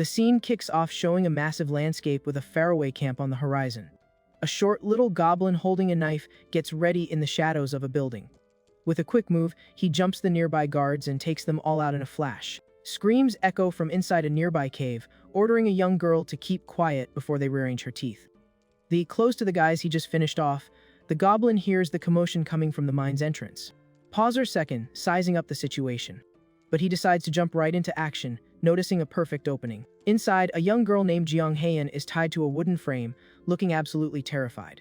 The scene kicks off showing a massive landscape with a faraway camp on the horizon. A short little goblin holding a knife gets ready in the shadows of a building. With a quick move, he jumps the nearby guards and takes them all out in a flash. Screams echo from inside a nearby cave, ordering a young girl to keep quiet before they rearrange her teeth. Close to the guys he just finished off, the goblin hears the commotion coming from the mine's entrance. Pause a second, sizing up the situation. But he decides to jump right into action, noticing a perfect opening. Inside, a young girl named Jeong Haeun is tied to a wooden frame, looking absolutely terrified.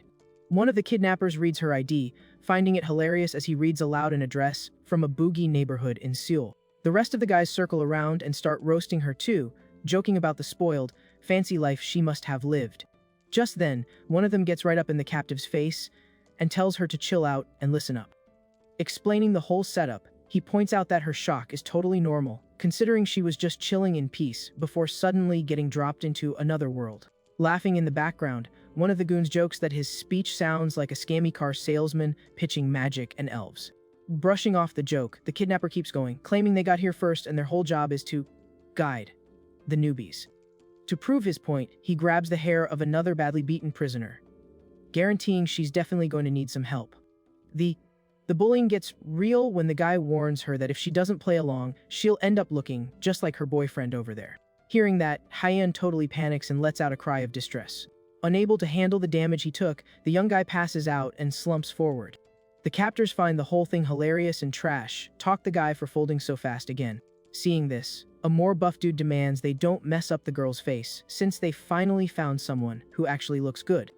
One of the kidnappers reads her ID, finding it hilarious as he reads aloud an address from a boogie neighborhood in Seoul. The rest of the guys circle around and start roasting her too, joking about the spoiled, fancy life she must have lived. Just then, one of them gets right up in the captive's face and tells her to chill out and listen up. Explaining the whole setup, he points out that her shock is totally normal, considering she was just chilling in peace before suddenly getting dropped into another world. Laughing in the background, one of the goons jokes that his speech sounds like a scammy car salesman pitching magic and elves. Brushing off the joke, the kidnapper keeps going, claiming they got here first and their whole job is to guide the newbies. To prove his point, he grabs the hair of another badly beaten prisoner, guaranteeing she's definitely going to need some help. The bullying gets real when the guy warns her that if she doesn't play along, she'll end up looking just like her boyfriend over there. Hearing that, Haeun totally panics and lets out a cry of distress. Unable to handle the damage he took, the young guy passes out and slumps forward. The captors find the whole thing hilarious and trash, talk the guy for folding so fast again. Seeing this, a more buff dude demands they don't mess up the girl's face, since they finally found someone who actually looks good.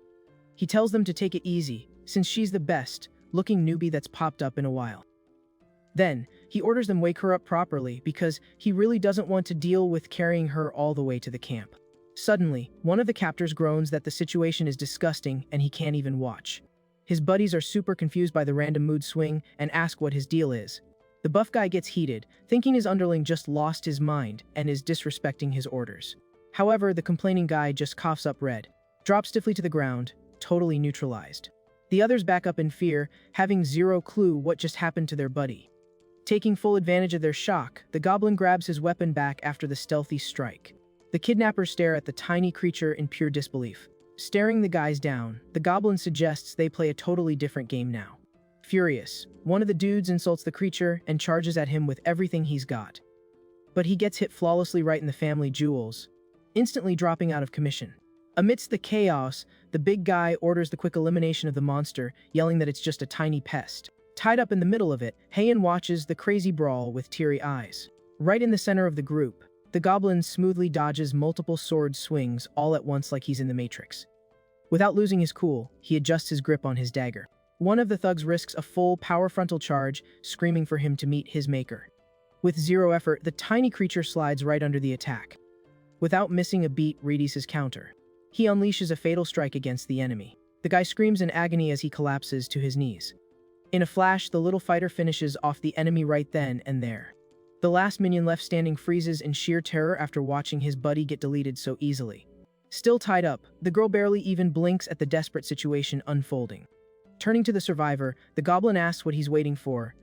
He tells them to take it easy, since she's the best looking newbie that's popped up in a while. Then, he orders them wake her up properly because he really doesn't want to deal with carrying her all the way to the camp. Suddenly, one of the captors groans that the situation is disgusting and he can't even watch. His buddies are super confused by the random mood swing and ask what his deal is. The buff guy gets heated, thinking his underling just lost his mind and is disrespecting his orders. However, the complaining guy just coughs up red, drops stiffly to the ground, totally neutralized. The others back up in fear, having zero clue what just happened to their buddy. Taking full advantage of their shock, the goblin grabs his weapon back after the stealthy strike. The kidnappers stare at the tiny creature in pure disbelief. Staring the guys down, the goblin suggests they play a totally different game now. Furious, one of the dudes insults the creature and charges at him with everything he's got. But he gets hit flawlessly right in the family jewels, instantly dropping out of commission. Amidst the chaos, the big guy orders the quick elimination of the monster, yelling that it's just a tiny pest. Tied up in the middle of it, Haeun watches the crazy brawl with teary eyes. Right in the center of the group, the goblin smoothly dodges multiple sword swings all at once like he's in the Matrix. Without losing his cool, he adjusts his grip on his dagger. One of the thugs risks a full power frontal charge, screaming for him to meet his maker. With zero effort, the tiny creature slides right under the attack. Without missing a beat, readies his counter. He unleashes a fatal strike against the enemy. The guy screams in agony as he collapses to his knees. In a flash, the little fighter finishes off the enemy right then and there. The last minion left standing freezes in sheer terror after watching his buddy get deleted so easily. Still tied up, the girl barely even blinks at the desperate situation unfolding. Turning to the survivor, the goblin asks what he's waiting for,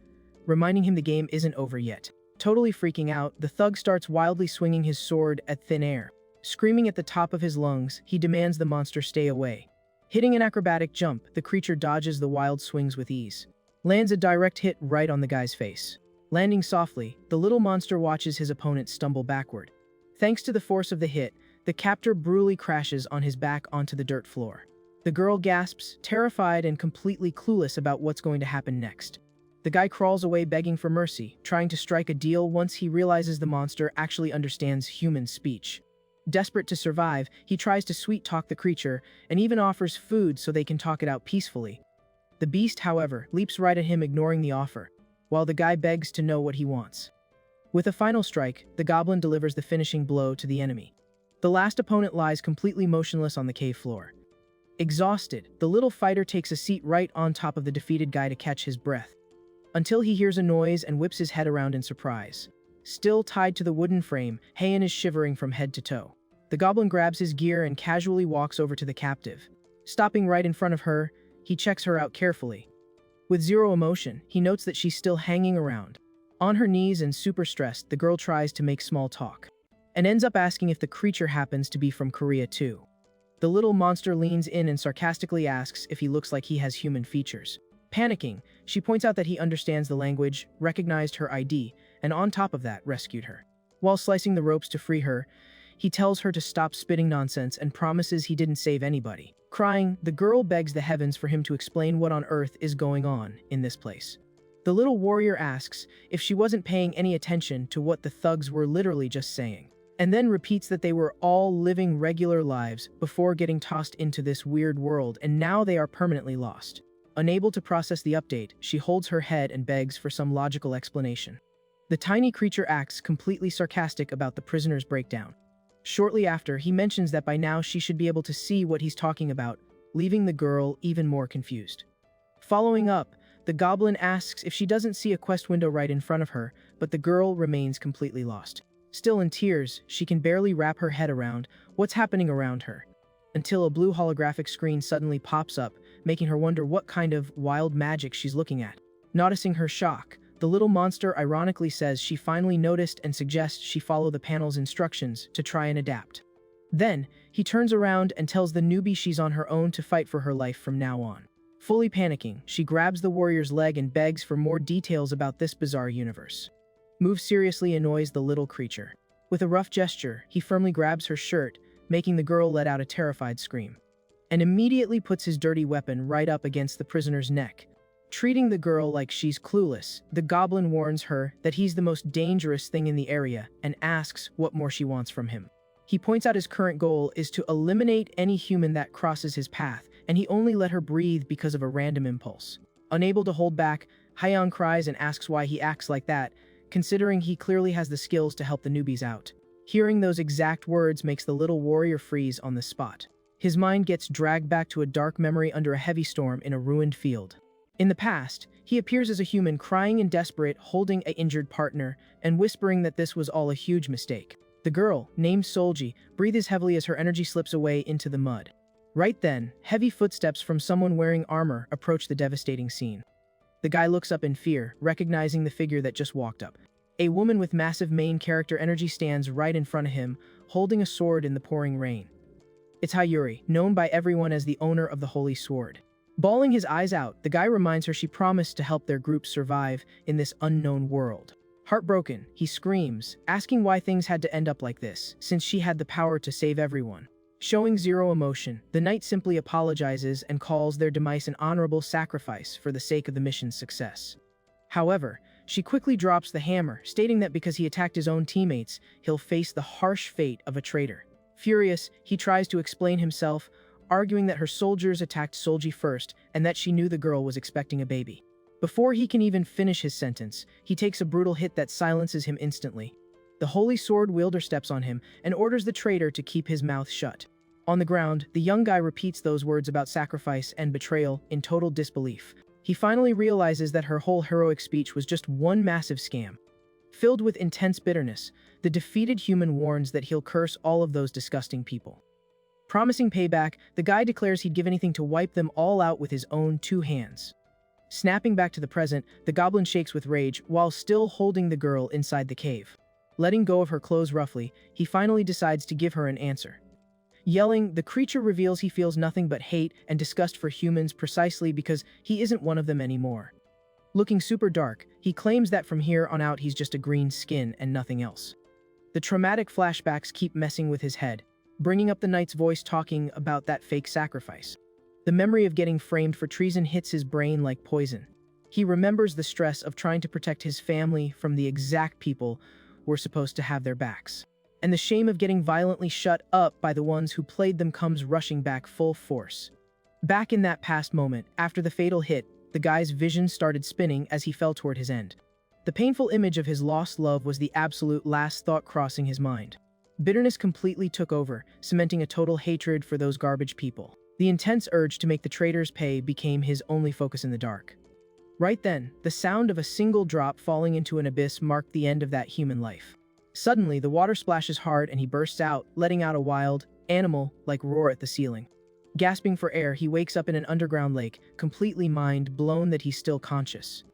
reminding him the game isn't over yet. Totally freaking out, the thug starts wildly swinging his sword at thin air. Screaming at the top of his lungs, he demands the monster stay away. Hitting an acrobatic jump, the creature dodges the wild swings with ease. Lands a direct hit right on the guy's face. Landing softly, the little monster watches his opponent stumble backward. Thanks to the force of the hit, the captor brutally crashes on his back onto the dirt floor. The girl gasps, terrified and completely clueless about what's going to happen next. The guy crawls away begging for mercy, trying to strike a deal once he realizes the monster actually understands human speech. Desperate to survive, he tries to sweet-talk the creature and even offers food so they can talk it out peacefully. The beast, however, leaps right at him, ignoring the offer, while the guy begs to know what he wants. With a final strike, the goblin delivers the finishing blow to the enemy. The last opponent lies completely motionless on the cave floor. Exhausted, the little fighter takes a seat right on top of the defeated guy to catch his breath, until he hears a noise and whips his head around in surprise. Still tied to the wooden frame, Haeun is shivering from head to toe. The goblin grabs his gear and casually walks over to the captive. Stopping right in front of her, he checks her out carefully. With zero emotion, he notes that she's still hanging around. On her knees and super stressed, the girl tries to make small talk. and ends up asking if the creature happens to be from Korea too. The little monster leans in and sarcastically asks if he looks like he has human features. Panicking, she points out that he understands the language, recognized her ID, and on top of that, rescued her. While slicing the ropes to free her, he tells her to stop spitting nonsense and promises he didn't save anybody. Crying, the girl begs the heavens for him to explain what on earth is going on in this place. The little warrior asks if she wasn't paying any attention to what the thugs were literally just saying, and then repeats that they were all living regular lives before getting tossed into this weird world, and now they are permanently lost. Unable to process the update, she holds her head and begs for some logical explanation. The tiny creature acts completely sarcastic about the prisoner's breakdown. Shortly after, he mentions that by now she should be able to see what he's talking about, leaving the girl even more confused. Following up, the goblin asks if she doesn't see a quest window right in front of her, but the girl remains completely lost. Still in tears, she can barely wrap her head around what's happening around her, until a blue holographic screen suddenly pops up, making her wonder what kind of wild magic she's looking at. Noticing her shock, the little monster ironically says she finally noticed and suggests she follow the panel's instructions to try and adapt. Then, he turns around and tells the newbie she's on her own to fight for her life from now on. Fully panicking, she grabs the warrior's leg and begs for more details about this bizarre universe. Move seriously annoys the little creature. With a rough gesture, he firmly grabs her shirt, making the girl let out a terrified scream, and immediately puts his dirty weapon right up against the prisoner's neck. Treating the girl like she's clueless, the goblin warns her that he's the most dangerous thing in the area and asks what more she wants from him. He points out his current goal is to eliminate any human that crosses his path, and he only let her breathe because of a random impulse. Unable to hold back, Haeyeon cries and asks why he acts like that, considering he clearly has the skills to help the newbies out. Hearing those exact words makes the little warrior freeze on the spot. His mind gets dragged back to a dark memory under a heavy storm in a ruined field. In the past, he appears as a human crying and desperate, holding an injured partner, and whispering that this was all a huge mistake. The girl, named Solji, breathes heavily as her energy slips away into the mud. Right then, heavy footsteps from someone wearing armor approach the devastating scene. The guy looks up in fear, recognizing the figure that just walked up. A woman with massive main character energy stands right in front of him, holding a sword in the pouring rain. It's Hayuri, known by everyone as the owner of the Holy Sword. Bawling his eyes out, the guy reminds her she promised to help their group survive in this unknown world. Heartbroken, he screams, asking why things had to end up like this, since she had the power to save everyone. Showing zero emotion, the knight simply apologizes and calls their demise an honorable sacrifice for the sake of the mission's success. However, she quickly drops the hammer, stating that because he attacked his own teammates, he'll face the harsh fate of a traitor. Furious, he tries to explain himself, arguing that her soldiers attacked Solji first and that she knew the girl was expecting a baby. Before he can even finish his sentence, he takes a brutal hit that silences him instantly. The Holy Sword wielder steps on him and orders the traitor to keep his mouth shut. On the ground, the young guy repeats those words about sacrifice and betrayal in total disbelief. He finally realizes that her whole heroic speech was just one massive scam. Filled with intense bitterness, the defeated human warns that he'll curse all of those disgusting people. Promising payback, the guy declares he'd give anything to wipe them all out with his own 2 hands. Snapping back to the present, the goblin shakes with rage while still holding the girl inside the cave. Letting go of her clothes roughly, he finally decides to give her an answer. Yelling, the creature reveals he feels nothing but hate and disgust for humans precisely because he isn't one of them anymore. Looking super dark, he claims that from here on out he's just a green skin and nothing else. The traumatic flashbacks keep messing with his head, bringing up the knight's voice talking about that fake sacrifice. The memory of getting framed for treason hits his brain like poison. He remembers the stress of trying to protect his family from the exact people who were supposed to have their backs. And the shame of getting violently shut up by the ones who played them comes rushing back full force. Back in that past moment, after the fatal hit, the guy's vision started spinning as he fell toward his end. The painful image of his lost love was the absolute last thought crossing his mind. Bitterness completely took over, cementing a total hatred for those garbage people. The intense urge to make the traitors pay became his only focus in the dark. Right then, the sound of a single drop falling into an abyss marked the end of that human life. Suddenly, the water splashes hard and he bursts out, letting out a wild, animal-like roar at the ceiling. Gasping for air, he wakes up in an underground lake, completely mind-blown that he's still conscious.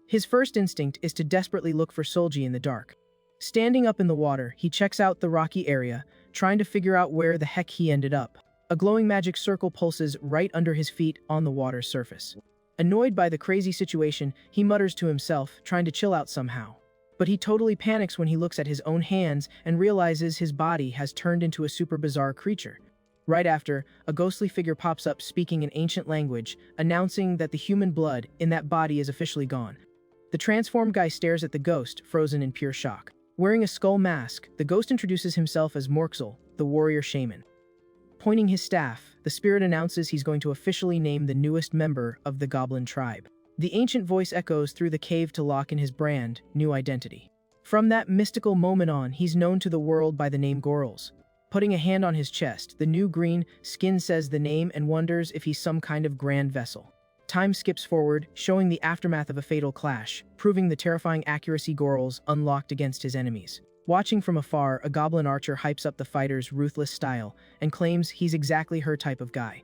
His first instinct is to desperately look for Solji in the dark. Standing up in the water, he checks out the rocky area, trying to figure out where the heck he ended up. A glowing magic circle pulses right under his feet on the water's surface. Annoyed by the crazy situation, he mutters to himself, trying to chill out somehow. But he totally panics when he looks at his own hands and realizes his body has turned into a super bizarre creature. Right after, a ghostly figure pops up speaking in ancient language, announcing that the human blood in that body is officially gone. The transformed guy stares at the ghost, frozen in pure shock. Wearing a skull mask, the ghost introduces himself as Morxel, the warrior shaman. Pointing his staff, the spirit announces he's going to officially name the newest member of the Goblin tribe. The ancient voice echoes through the cave to lock in his brand new identity. From that mystical moment on, he's known to the world by the name Gorls. Putting a hand on his chest, the new green skin says the name and wonders if he's some kind of grand vessel. Time skips forward, showing the aftermath of a fatal clash, proving the terrifying accuracy Gorls unlocked against his enemies. Watching from afar, a goblin archer hypes up the fighter's ruthless style and claims he's exactly her type of guy.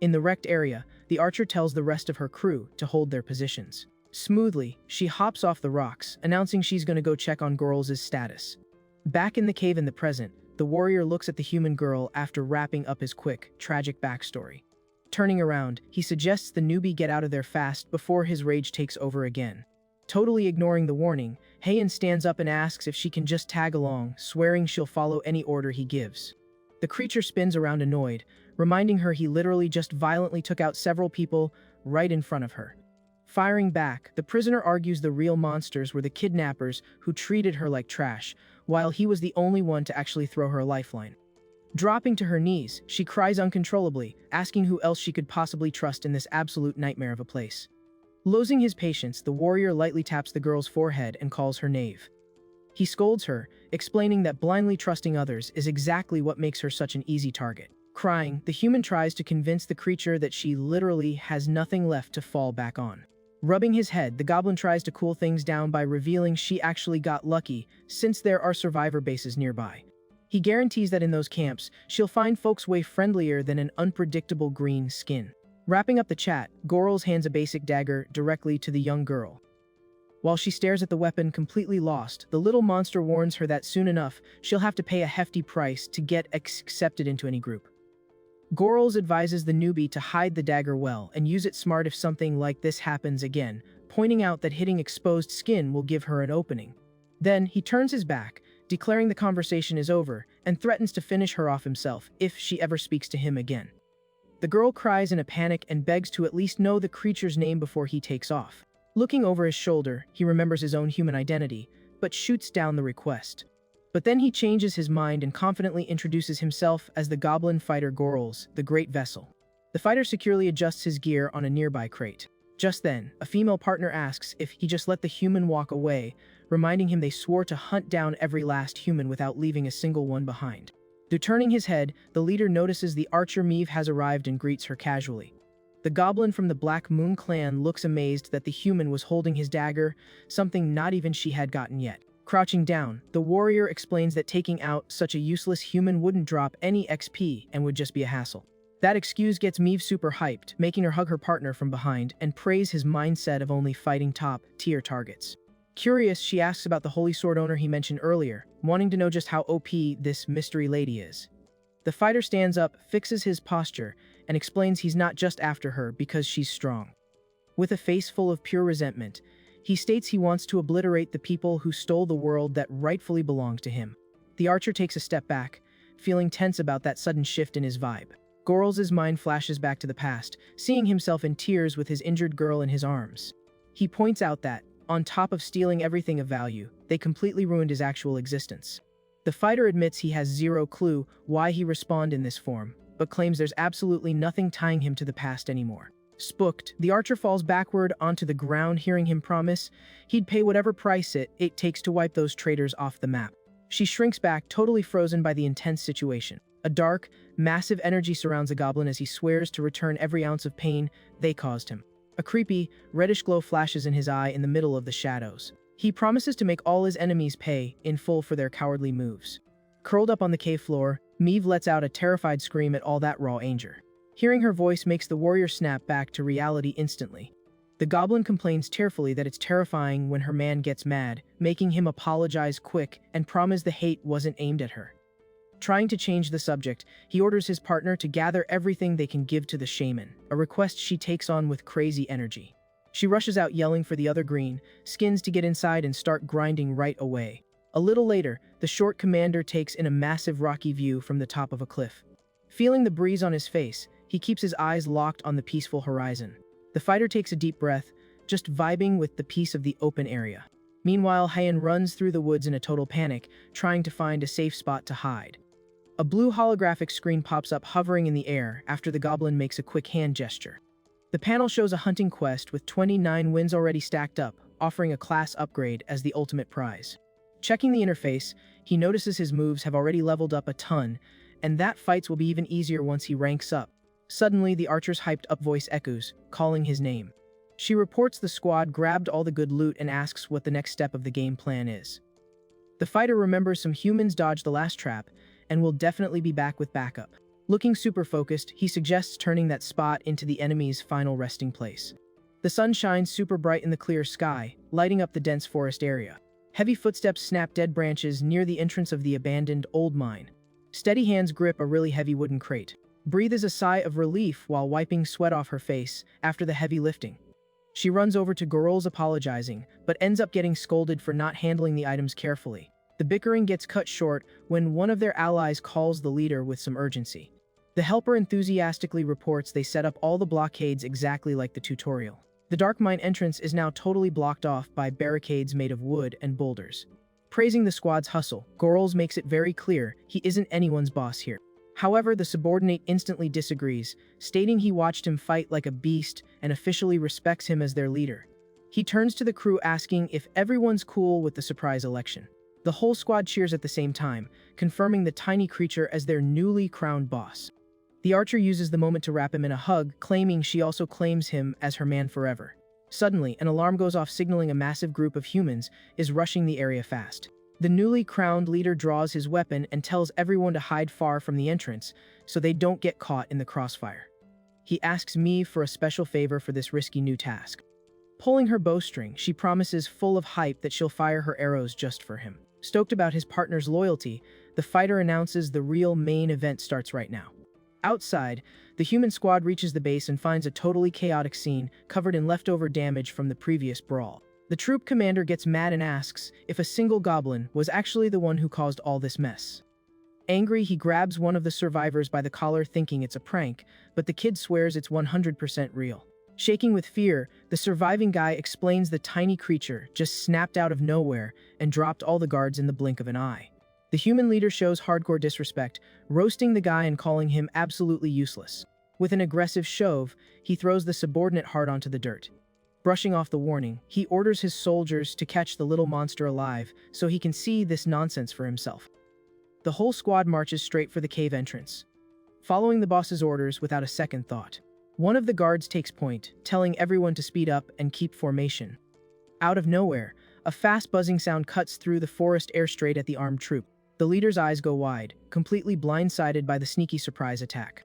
In the wrecked area, the archer tells the rest of her crew to hold their positions. Smoothly, she hops off the rocks, announcing she's going to go check on Gorls' status. Back in the cave in the present, the warrior looks at the human girl after wrapping up his quick, tragic backstory. Turning around, he suggests the newbie get out of there fast before his rage takes over again. Totally ignoring the warning, Heian stands up and asks if she can just tag along, swearing she'll follow any order he gives. The creature spins around annoyed, reminding her he literally just violently took out several people right in front of her. Firing back, the prisoner argues the real monsters were the kidnappers who treated her like trash, while he was the only one to actually throw her a lifeline. Dropping to her knees, she cries uncontrollably, asking who else she could possibly trust in this absolute nightmare of a place. Losing his patience, the warrior lightly taps the girl's forehead and calls her knave. He scolds her, explaining that blindly trusting others is exactly what makes her such an easy target. Crying, the human tries to convince the creature that she literally has nothing left to fall back on. Rubbing his head, the goblin tries to cool things down by revealing she actually got lucky, since there are survivor bases nearby. He guarantees that in those camps, she'll find folks way friendlier than an unpredictable green skin. Wrapping up the chat, Gorls hands a basic dagger directly to the young girl. While she stares at the weapon completely lost, the little monster warns her that soon enough, she'll have to pay a hefty price to get accepted into any group. Gorls advises the newbie to hide the dagger well and use it smart if something like this happens again, pointing out that hitting exposed skin will give her an opening. Then, he turns his back, declaring the conversation is over, and threatens to finish her off himself if she ever speaks to him again. The girl cries in a panic and begs to at least know the creature's name before he takes off. Looking over his shoulder, he remembers his own human identity, but shoots down the request. But then he changes his mind and confidently introduces himself as the goblin fighter Gorls, the Great Vessel. The fighter securely adjusts his gear on a nearby crate. Just then, a female partner asks if he just let the human walk away, reminding him they swore to hunt down every last human without leaving a single one behind. Turning his head, the leader notices the archer Meave has arrived and greets her casually. The goblin from the Black Moon clan looks amazed that the human was holding his dagger, something not even she had gotten yet. Crouching down, the warrior explains that taking out such a useless human wouldn't drop any XP and would just be a hassle. That excuse gets Meave super hyped, making her hug her partner from behind and praise his mindset of only fighting top-tier targets. Curious, she asks about the holy sword owner he mentioned earlier, wanting to know just how OP this mystery lady is. The fighter stands up, fixes his posture, and explains he's not just after her because she's strong. With a face full of pure resentment, he states he wants to obliterate the people who stole the world that rightfully belonged to him. The archer takes a step back, feeling tense about that sudden shift in his vibe. Gorls' mind flashes back to the past, seeing himself in tears with his injured girl in his arms. He points out that, on top of stealing everything of value, they completely ruined his actual existence. The fighter admits he has zero clue why he responded in this form, but claims there's absolutely nothing tying him to the past anymore. Spooked, the archer falls backward onto the ground, hearing him promise he'd pay whatever price it takes to wipe those traitors off the map. She shrinks back, totally frozen by the intense situation. A dark, massive energy surrounds the goblin as he swears to return every ounce of pain they caused him. A creepy, reddish glow flashes in his eye in the middle of the shadows. He promises to make all his enemies pay in full for their cowardly moves. Curled up on the cave floor, Meave lets out a terrified scream at all that raw anger. Hearing her voice makes the warrior snap back to reality instantly. The goblin complains tearfully that it's terrifying when her man gets mad, making him apologize quick and promise the hate wasn't aimed at her. Trying to change the subject, he orders his partner to gather everything they can give to the shaman, a request she takes on with crazy energy. She rushes out yelling for the other green skins to get inside and start grinding right away. A little later, the short commander takes in a massive rocky view from the top of a cliff. Feeling the breeze on his face, he keeps his eyes locked on the peaceful horizon. The fighter takes a deep breath, just vibing with the peace of the open area. Meanwhile, Heian runs through the woods in a total panic, trying to find a safe spot to hide. A blue holographic screen pops up hovering in the air after the goblin makes a quick hand gesture. The panel shows a hunting quest with 29 wins already stacked up, offering a class upgrade as the ultimate prize. Checking the interface, he notices his moves have already leveled up a ton, and that fights will be even easier once he ranks up. Suddenly, the archer's hyped-up voice echoes, calling his name. She reports the squad grabbed all the good loot and asks what the next step of the game plan is. The fighter remembers some humans dodged the last trap, and will definitely be back with backup. Looking super focused, he suggests turning that spot into the enemy's final resting place. The sun shines super bright in the clear sky, lighting up the dense forest area. Heavy footsteps snap dead branches near the entrance of the abandoned old mine. Steady hands grip a really heavy wooden crate. Breathes a sigh of relief while wiping sweat off her face after the heavy lifting. She runs over to Gorol's apologizing, but ends up getting scolded for not handling the items carefully. The bickering gets cut short when one of their allies calls the leader with some urgency. The helper enthusiastically reports they set up all the blockades exactly like the tutorial. The dark mine entrance is now totally blocked off by barricades made of wood and boulders. Praising the squad's hustle, Gorol's makes it very clear he isn't anyone's boss here. However, the subordinate instantly disagrees, stating he watched him fight like a beast and officially respects him as their leader. He turns to the crew asking if everyone's cool with the surprise election. The whole squad cheers at the same time, confirming the tiny creature as their newly crowned boss. The archer uses the moment to wrap him in a hug, claiming she also claims him as her man forever. Suddenly, an alarm goes off signaling a massive group of humans is rushing the area fast. The newly crowned leader draws his weapon and tells everyone to hide far from the entrance so they don't get caught in the crossfire. He asks me for a special favor for this risky new task. Pulling her bowstring, she promises full of hype that she'll fire her arrows just for him. Stoked about his partner's loyalty, the fighter announces the real main event starts right now. Outside, the human squad reaches the base and finds a totally chaotic scene covered in leftover damage from the previous brawl. The troop commander gets mad and asks if a single goblin was actually the one who caused all this mess. Angry, he grabs one of the survivors by the collar thinking it's a prank, but the kid swears it's 100% real. Shaking with fear, the surviving guy explains the tiny creature just snapped out of nowhere and dropped all the guards in the blink of an eye. The human leader shows hardcore disrespect, roasting the guy and calling him absolutely useless. With an aggressive shove, he throws the subordinate hard onto the dirt. Brushing off the warning, he orders his soldiers to catch the little monster alive so he can see this nonsense for himself. The whole squad marches straight for the cave entrance, following the boss's orders without a second thought. One of the guards takes point, telling everyone to speed up and keep formation. Out of nowhere, a fast buzzing sound cuts through the forest air straight at the armed troop. The leader's eyes go wide, completely blindsided by the sneaky surprise attack.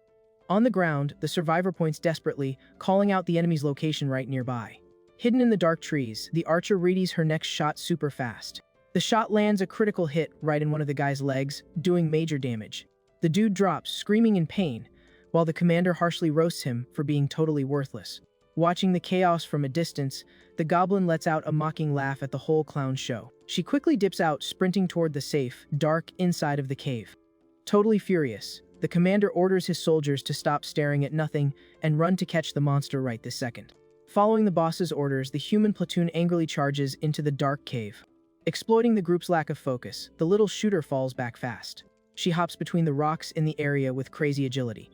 On the ground, the survivor points desperately, calling out the enemy's location right nearby. Hidden in the dark trees, the archer readies her next shot super fast. The shot lands a critical hit right in one of the guy's legs, doing major damage. The dude drops, screaming in pain, while the commander harshly roasts him for being totally worthless. Watching the chaos from a distance, the goblin lets out a mocking laugh at the whole clown show. She quickly dips out, sprinting toward the safe, dark inside of the cave. Totally furious, the commander orders his soldiers to stop staring at nothing and run to catch the monster right this second. Following the boss's orders, the human platoon angrily charges into the dark cave. Exploiting the group's lack of focus, the little shooter falls back fast. She hops between the rocks in the area with crazy agility,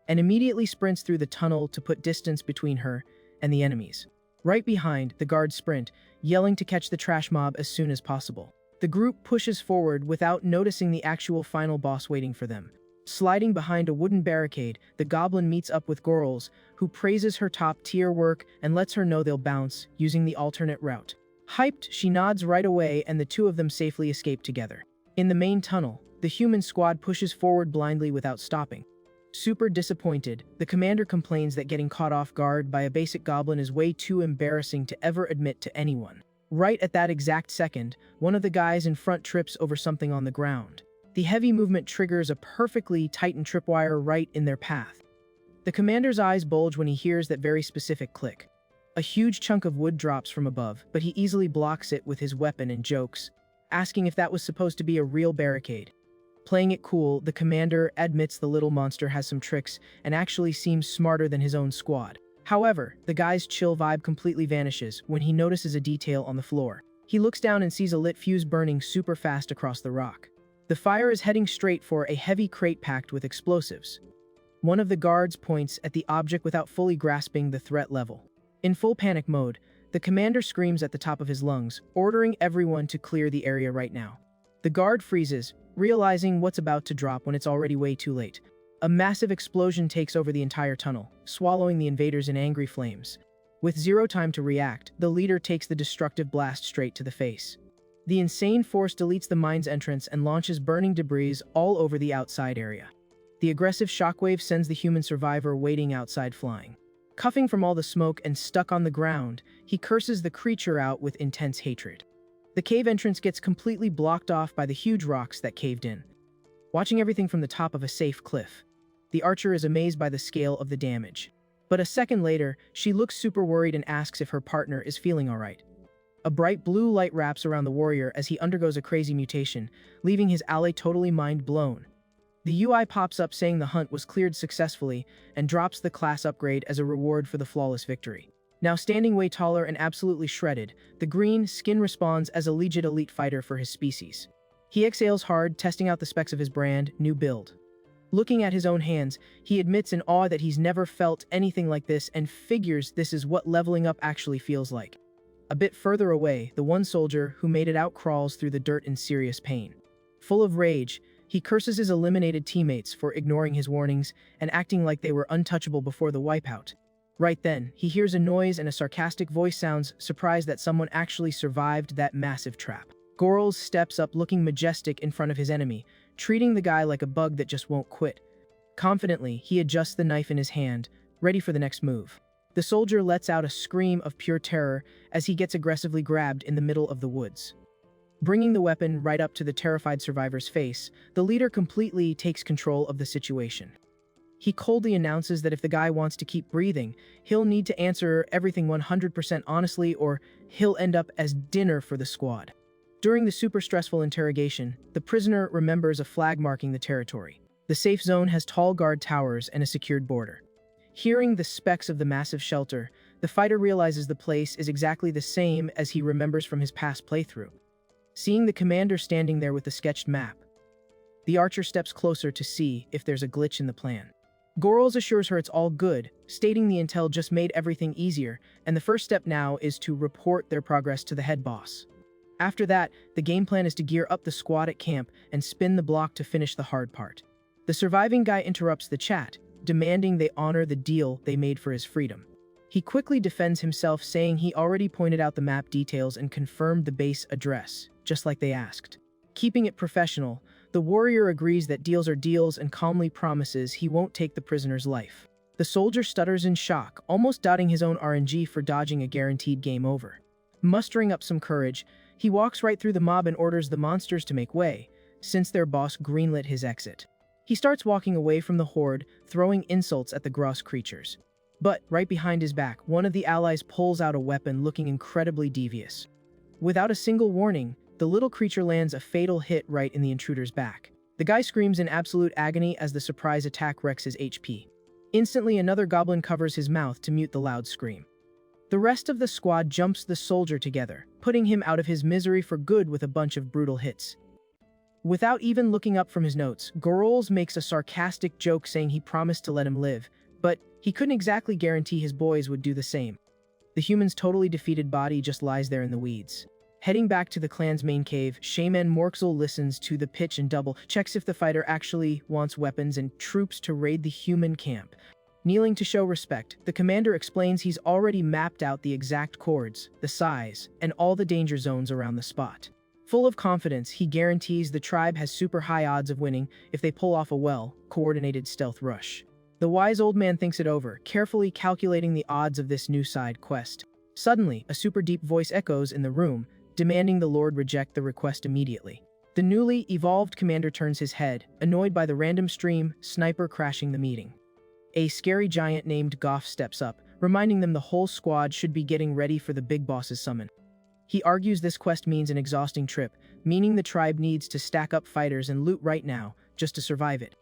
and immediately sprints through the tunnel to put distance between her and the enemies. Right behind, the guards sprint, yelling to catch the trash mob as soon as possible. The group pushes forward without noticing the actual final boss waiting for them. Sliding behind a wooden barricade, the goblin meets up with Gorls, who praises her top-tier work and lets her know they'll bounce, using the alternate route. Hyped, she nods right away and the two of them safely escape together. In the main tunnel, the human squad pushes forward blindly without stopping. Super disappointed, the commander complains that getting caught off guard by a basic goblin is way too embarrassing to ever admit to anyone. Right at that exact second, one of the guys in front trips over something on the ground. The heavy movement triggers a perfectly tightened tripwire right in their path. The commander's eyes bulge when he hears that very specific click. A huge chunk of wood drops from above, but he easily blocks it with his weapon and jokes, asking if that was supposed to be a real barricade. Playing it cool, the commander admits the little monster has some tricks and actually seems smarter than his own squad. However, the guy's chill vibe completely vanishes when he notices a detail on the floor. He looks down and sees a lit fuse burning super fast across the rock. The fire is heading straight for a heavy crate packed with explosives. One of the guards points at the object without fully grasping the threat level. In full panic mode, the commander screams at the top of his lungs, ordering everyone to clear the area right now. The guard freezes, realizing what's about to drop when it's already way too late. A massive explosion takes over the entire tunnel, swallowing the invaders in angry flames. With zero time to react, the leader takes the destructive blast straight to the face. The insane force deletes the mine's entrance and launches burning debris all over the outside area. The aggressive shockwave sends the human survivor waiting outside flying. Coughing from all the smoke and stuck on the ground, he curses the creature out with intense hatred. The cave entrance gets completely blocked off by the huge rocks that caved in. Watching everything from the top of a safe cliff, the archer is amazed by the scale of the damage. But a second later, she looks super worried and asks if her partner is feeling alright. A bright blue light wraps around the warrior as he undergoes a crazy mutation, leaving his ally totally mind blown. The UI pops up saying the hunt was cleared successfully and drops the class upgrade as a reward for the flawless victory. Now standing way taller and absolutely shredded, the green skin responds as a legit elite fighter for his species. He exhales hard, testing out the specs of his brand new build. Looking at his own hands, he admits in awe that he's never felt anything like this and figures this is what leveling up actually feels like. A bit further away, the one soldier who made it out crawls through the dirt in serious pain. Full of rage, he curses his eliminated teammates for ignoring his warnings and acting like they were untouchable before the wipeout. Right then, he hears a noise and a sarcastic voice sounds, surprised that someone actually survived that massive trap. Gorls steps up looking majestic in front of his enemy, treating the guy like a bug that just won't quit. Confidently, he adjusts the knife in his hand, ready for the next move. The soldier lets out a scream of pure terror as he gets aggressively grabbed in the middle of the woods. Bringing the weapon right up to the terrified survivor's face, the leader completely takes control of the situation. He coldly announces that if the guy wants to keep breathing, he'll need to answer everything 100% honestly or he'll end up as dinner for the squad. During the super stressful interrogation, the prisoner remembers a flag marking the territory. The safe zone has tall guard towers and a secured border. Hearing the specs of the massive shelter, the fighter realizes the place is exactly the same as he remembers from his past playthrough. Seeing the commander standing there with the sketched map, the archer steps closer to see if there's a glitch in the plan. Gorls assures her it's all good, stating the intel just made everything easier, and the first step now is to report their progress to the head boss. After that, the game plan is to gear up the squad at camp and spin the block to finish the hard part. The surviving guy interrupts the chat, demanding they honor the deal they made for his freedom. He quickly defends himself, saying he already pointed out the map details and confirmed the base address, just like they asked. Keeping it professional, the warrior agrees that deals are deals and calmly promises he won't take the prisoner's life. The soldier stutters in shock, almost doubting his own RNG for dodging a guaranteed game over. Mustering up some courage, he walks right through the mob and orders the monsters to make way, since their boss greenlit his exit. He starts walking away from the horde, throwing insults at the gross creatures. But, right behind his back, one of the allies pulls out a weapon looking incredibly devious. Without a single warning, the little creature lands a fatal hit right in the intruder's back. The guy screams in absolute agony as the surprise attack wrecks his HP. Instantly, another goblin covers his mouth to mute the loud scream. The rest of the squad jumps the soldier together, putting him out of his misery for good with a bunch of brutal hits. Without even looking up from his notes, Gorls makes a sarcastic joke saying he promised to let him live, but he couldn't exactly guarantee his boys would do the same. The human's totally defeated body just lies there in the weeds. Heading back to the clan's main cave, Shaman Morxel listens to the pitch and double, checks if the fighter actually wants weapons and troops to raid the human camp. Kneeling to show respect, the commander explains he's already mapped out the exact chords, the size, and all the danger zones around the spot. Full of confidence, he guarantees the tribe has super high odds of winning if they pull off a coordinated stealth rush. The wise old man thinks it over, carefully calculating the odds of this new side quest. Suddenly, a super deep voice echoes in the room, demanding the Lord reject the request immediately. The newly evolved commander turns his head, annoyed by the random stream sniper crashing the meeting. A scary giant named Goff steps up, reminding them the whole squad should be getting ready for the big boss's summon. He argues this quest means an exhausting trip, meaning the tribe needs to stack up fighters and loot right now, just to survive it.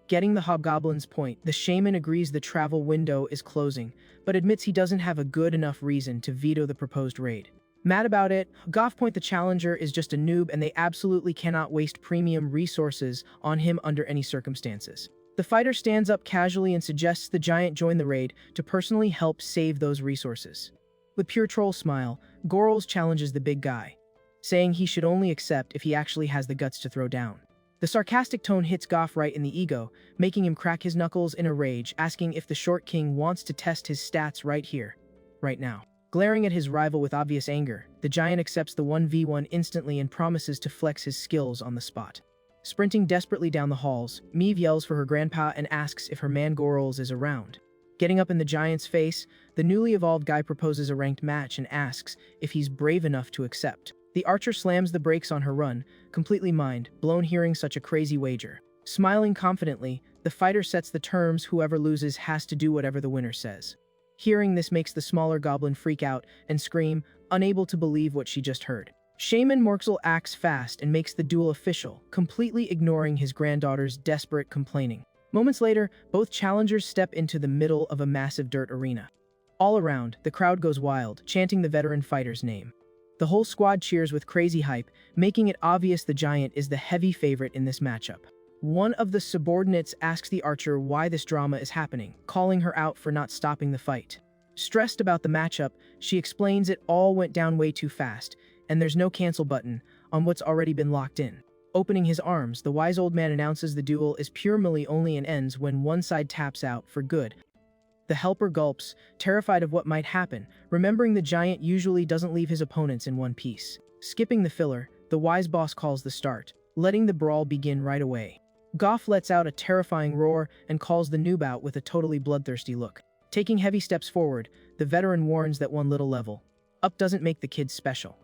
Getting the hobgoblin's point, the shaman agrees the travel window is closing, but admits he doesn't have a good enough reason to veto the proposed raid. Mad about it, Goff point the challenger is just a noob and they absolutely cannot waste premium resources on him under any circumstances. The fighter stands up casually and suggests the giant join the raid to personally help save those resources. With pure troll smile, Gorls challenges the big guy, saying he should only accept if he actually has the guts to throw down. The sarcastic tone hits Goff right in the ego, making him crack his knuckles in a rage, asking if the short king wants to test his stats right here, right now. Glaring at his rival with obvious anger, the giant accepts the 1v1 instantly and promises to flex his skills on the spot. Sprinting desperately down the halls, Meave yells for her grandpa and asks if her man Gorls is around. Getting up in the giant's face, the newly evolved guy proposes a ranked match and asks if he's brave enough to accept. The archer slams the brakes on her run, completely blown hearing such a crazy wager. Smiling confidently, the fighter sets the terms whoever loses has to do whatever the winner says. Hearing this makes the smaller goblin freak out and scream, unable to believe what she just heard. Shaman Morxel acts fast and makes the duel official, completely ignoring his granddaughter's desperate complaining. Moments later, both challengers step into the middle of a massive dirt arena. All around, the crowd goes wild, chanting the veteran fighter's name. The whole squad cheers with crazy hype, making it obvious the giant is the heavy favorite in this matchup. One of the subordinates asks the archer why this drama is happening, calling her out for not stopping the fight. Stressed about the matchup, she explains it all went down way too fast, and there's no cancel button on what's already been locked in. Opening his arms, the wise old man announces the duel is pure melee only and ends when one side taps out for good. The helper gulps, terrified of what might happen, remembering the giant usually doesn't leave his opponents in one piece. Skipping the filler, the wise boss calls the start, letting the brawl begin right away. Goff lets out a terrifying roar and calls the noob out with a totally bloodthirsty look. Taking heavy steps forward, the veteran warns that one little level up doesn't make the kids special.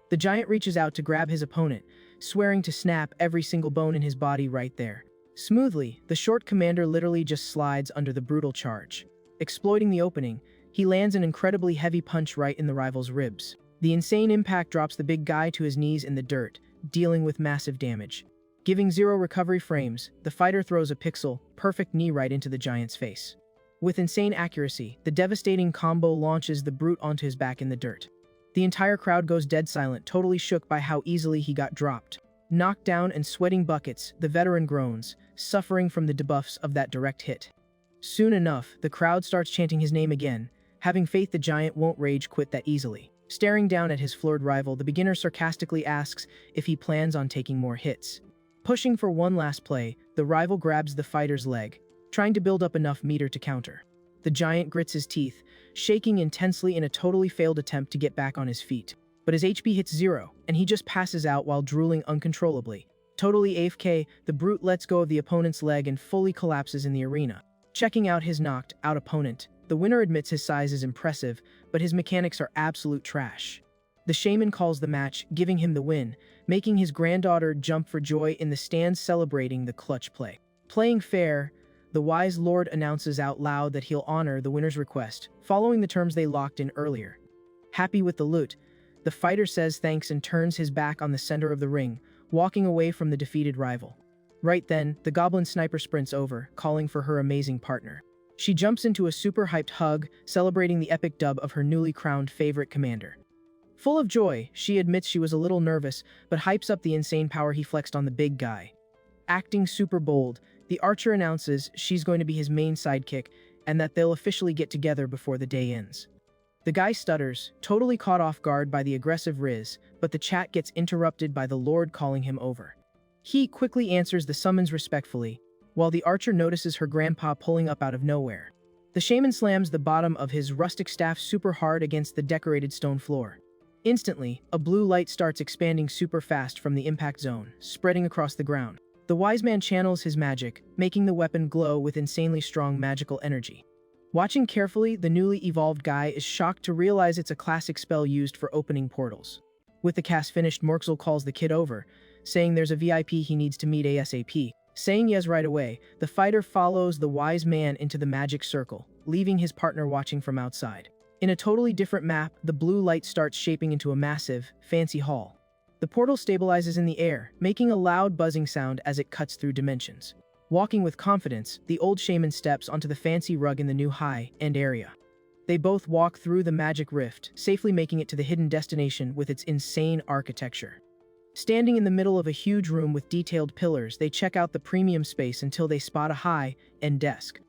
The giant reaches out to grab his opponent, swearing to snap every single bone in his body right there. Smoothly, the short commander literally just slides under the brutal charge. Exploiting the opening, he lands an incredibly heavy punch right in the rival's ribs. The insane impact drops the big guy to his knees in the dirt, dealing with massive damage. Giving 0 recovery frames, the fighter throws a pixel-perfect knee right into the giant's face. With insane accuracy, the devastating combo launches the brute onto his back in the dirt. The entire crowd goes dead silent, totally shook by how easily he got dropped. Knocked down and sweating buckets, the veteran groans, suffering from the debuffs of that direct hit. Soon enough, the crowd starts chanting his name again, having faith the giant won't rage quit that easily. Staring down at his floored rival, the beginner sarcastically asks if he plans on taking more hits. Pushing for one last play, the rival grabs the fighter's leg, trying to build up enough meter to counter. The giant grits his teeth, shaking intensely in a totally failed attempt to get back on his feet. But his HP hits 0, and he just passes out while drooling uncontrollably. Totally AFK, the brute lets go of the opponent's leg and fully collapses in the arena. Checking out his knocked-out opponent, the winner admits his size is impressive, but his mechanics are absolute trash. The shaman calls the match, giving him the win, making his granddaughter jump for joy in the stands celebrating the clutch play. Playing fair, the wise lord announces out loud that he'll honor the winner's request, following the terms they locked in earlier. Happy with the loot, the fighter says thanks and turns his back on the center of the ring, walking away from the defeated rival. Right then, the goblin sniper sprints over, calling for her amazing partner. She jumps into a super hyped hug, celebrating the epic dub of her newly crowned favorite commander. Full of joy, she admits she was a little nervous, but hypes up the insane power he flexed on the big guy. Acting super bold, the archer announces she's going to be his main sidekick and that they'll officially get together before the day ends. The guy stutters, totally caught off guard by the aggressive Riz, but the chat gets interrupted by the Lord calling him over. He quickly answers the summons respectfully, while the archer notices her grandpa pulling up out of nowhere. The shaman slams the bottom of his rustic staff super hard against the decorated stone floor. Instantly, a blue light starts expanding super fast from the impact zone, spreading across the ground. The wise man channels his magic, making the weapon glow with insanely strong magical energy. Watching carefully, the newly evolved guy is shocked to realize it's a classic spell used for opening portals. With the cast finished, Morxel calls the kid over, saying there's a VIP he needs to meet ASAP. Saying yes right away, the fighter follows the wise man into the magic circle, leaving his partner watching from outside. In a totally different map, the blue light starts shaping into a massive, fancy hall. The portal stabilizes in the air, making a loud buzzing sound as it cuts through dimensions. Walking with confidence, the old shaman steps onto the fancy rug in the new high-end area. They both walk through the magic rift, safely making it to the hidden destination with its insane architecture. Standing in the middle of a huge room with detailed pillars, they check out the premium space until they spot a high-end desk.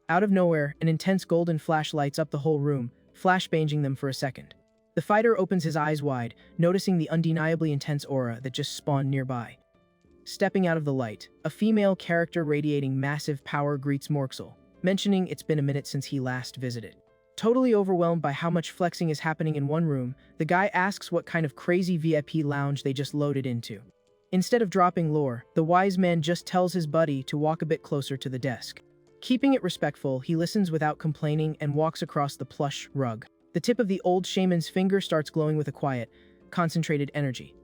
Out of nowhere, an intense golden flash lights up the whole room, flashbanging them for a second. The fighter opens his eyes wide, noticing the undeniably intense aura that just spawned nearby. Stepping out of the light, a female character radiating massive power greets Morxel, mentioning it's been a minute since he last visited. Totally overwhelmed by how much flexing is happening in one room, the guy asks what kind of crazy VIP lounge they just loaded into. Instead of dropping lore, the wise man just tells his buddy to walk a bit closer to the desk. Keeping it respectful, he listens without complaining and walks across the plush rug. The tip of the old shaman's finger starts glowing with a quiet, concentrated energy.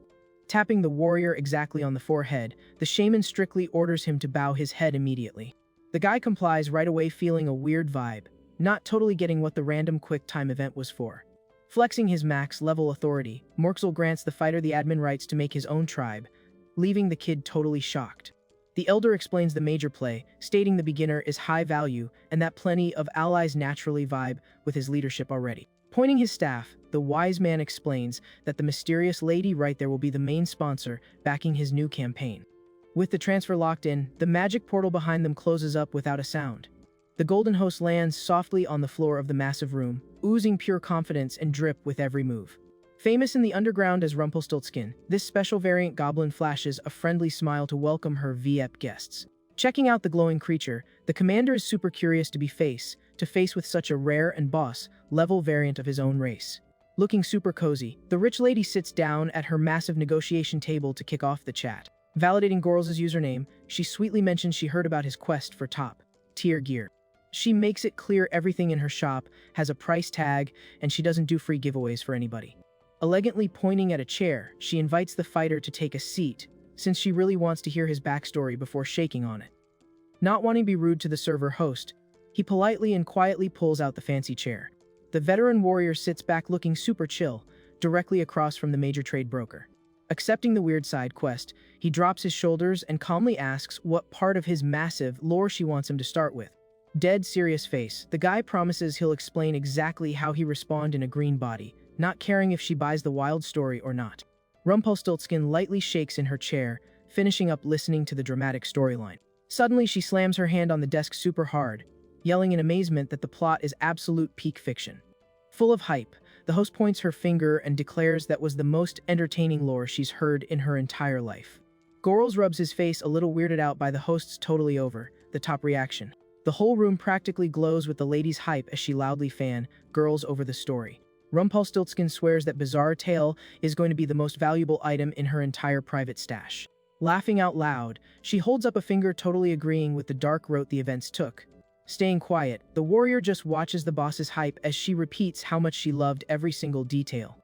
Tapping the warrior exactly on the forehead, the shaman strictly orders him to bow his head immediately. The guy complies right away, feeling a weird vibe, not totally getting what the random quick time event was for. Flexing his max level authority, Morxel grants the fighter the admin rights to make his own tribe, leaving the kid totally shocked. The elder explains the major play, stating the beginner is high value and that plenty of allies naturally vibe with his leadership already. Pointing his staff, the wise man explains that the mysterious lady right there will be the main sponsor backing his new campaign. With the transfer locked in, the magic portal behind them closes up without a sound. The golden host lands softly on the floor of the massive room, oozing pure confidence and drip with every move. Famous in the underground as Rumpelstiltskin, this special variant goblin flashes a friendly smile to welcome her VIP guests. Checking out the glowing creature, the commander is super curious to be face to face with such a rare and boss-level variant of his own race. Looking super cozy, the rich lady sits down at her massive negotiation table to kick off the chat. Validating Gorls' username, she sweetly mentions she heard about his quest for top-tier gear. She makes it clear everything in her shop has a price tag and she doesn't do free giveaways for anybody. Elegantly pointing at a chair, she invites the fighter to take a seat, since she really wants to hear his backstory before shaking on it. Not wanting to be rude to the server host, he politely and quietly pulls out the fancy chair. The veteran warrior sits back looking super chill, directly across from the major trade broker. Accepting the weird side quest, he drops his shoulders and calmly asks what part of his massive lore she wants him to start with. Dead serious face, the guy promises he'll explain exactly how he respawned in a green body, not caring if she buys the wild story or not. Rumpelstiltskin lightly shakes in her chair, finishing up listening to the dramatic storyline. Suddenly she slams her hand on the desk super hard, yelling in amazement that the plot is absolute peak fiction. Full of hype, the host points her finger and declares that was the most entertaining lore she's heard in her entire life. Gorls rubs his face a little weirded out by the host's totally over the top reaction. The whole room practically glows with the lady's hype as she loudly fan girls over the story. Rumpelstiltskin swears that Bizarre Tale is going to be the most valuable item in her entire private stash. Laughing out loud, she holds up a finger totally agreeing with the dark route the events took. Staying quiet, the warrior just watches the boss's hype as she repeats how much she loved every single detail.